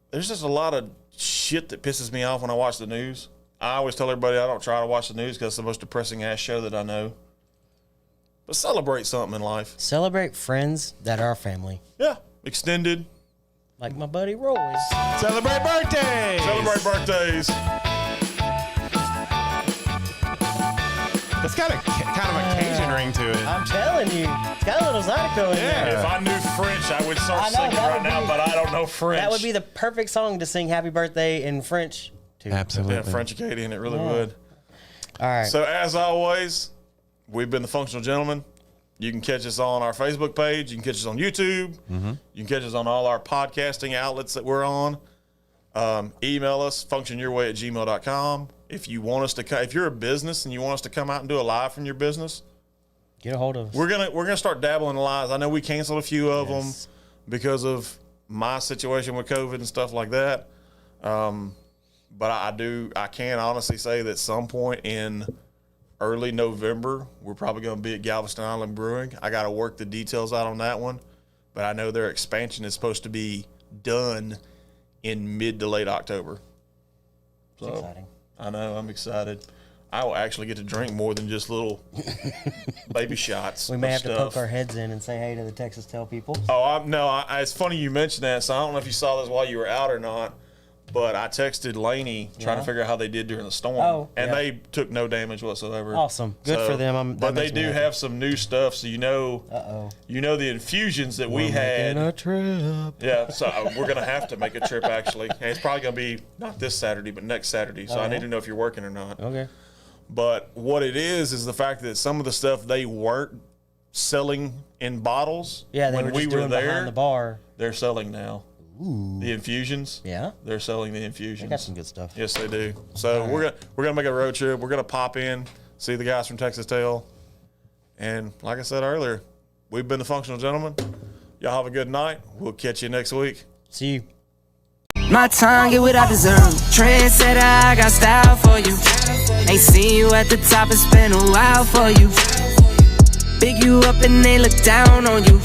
there's just a lot of shit that pisses me off when I watch the news. I always tell everybody I don't try to watch the news because it's the most depressing ass show that I know. But celebrate something in life. Celebrate friends that are family, Yeah. Extended. like my buddy Roy. Celebrate birthdays. Celebrate birthdays. It's got a kind of a Cajun ring to it. I'm telling you, it's got a little Zydeco in there. If I knew French, I would start I know, singing that right would now, be- but I don't know French. That would be the perfect song to sing "Happy Birthday" in French. To. Absolutely. Yeah, French Acadian, it really would. All right. So as always, we've been the Functional Gentlemen. You can catch us on our Facebook page. You can catch us on YouTube. You can catch us on all our podcasting outlets that we're on. Email us, functionyourway@gmail.com. If you want us to, if you're a business and you want us to come out and do a live from your business, Get a hold of us. we're gonna start dabbling in lives. I know we canceled a few of Yes. them because of my situation with COVID and stuff like that. But I can honestly say that some point in early November, we're probably going to be at Galveston Island Brewing. I got to work the details out on that one. but I know their expansion is supposed to be done in mid to late October. So, exciting. I know, I'm excited. I will actually get to drink more than just little baby shots. We may of have to stuff. poke our heads in and say hey to the Texas Tale people. Oh, it's funny you mentioned that. So I don't know if you saw this while you were out or not, but I texted Laney trying to figure out how they did during the storm, Oh, and yeah. they took no damage whatsoever. Awesome. Good for them. That But they makes me do happy. have some new stuff, so you know the infusions that we had. Making a trip. Yeah, so we're gonna have to make a trip actually, and it's probably gonna be not this Saturday, but next Saturday. So I need to know if you're working or not. Okay. But what it is the fact that some of the stuff they weren't selling in bottles. Yeah, they when were we just were doing there, behind the bar. they're selling now. The infusions. Yeah. They're selling the They infusions. got some good stuff. Yes, they do. So we're gonna make a road trip. We're gonna pop in, see the guys from Texas Tale, and like I said earlier, we've been the Functional Gentlemen. Y'all have a good night. We'll catch you next week. See you. My time, get what I deserve. Trendsetter, I got style for you. Ain't seen you at the top, it's been a while for you. Big you up and they look down on you.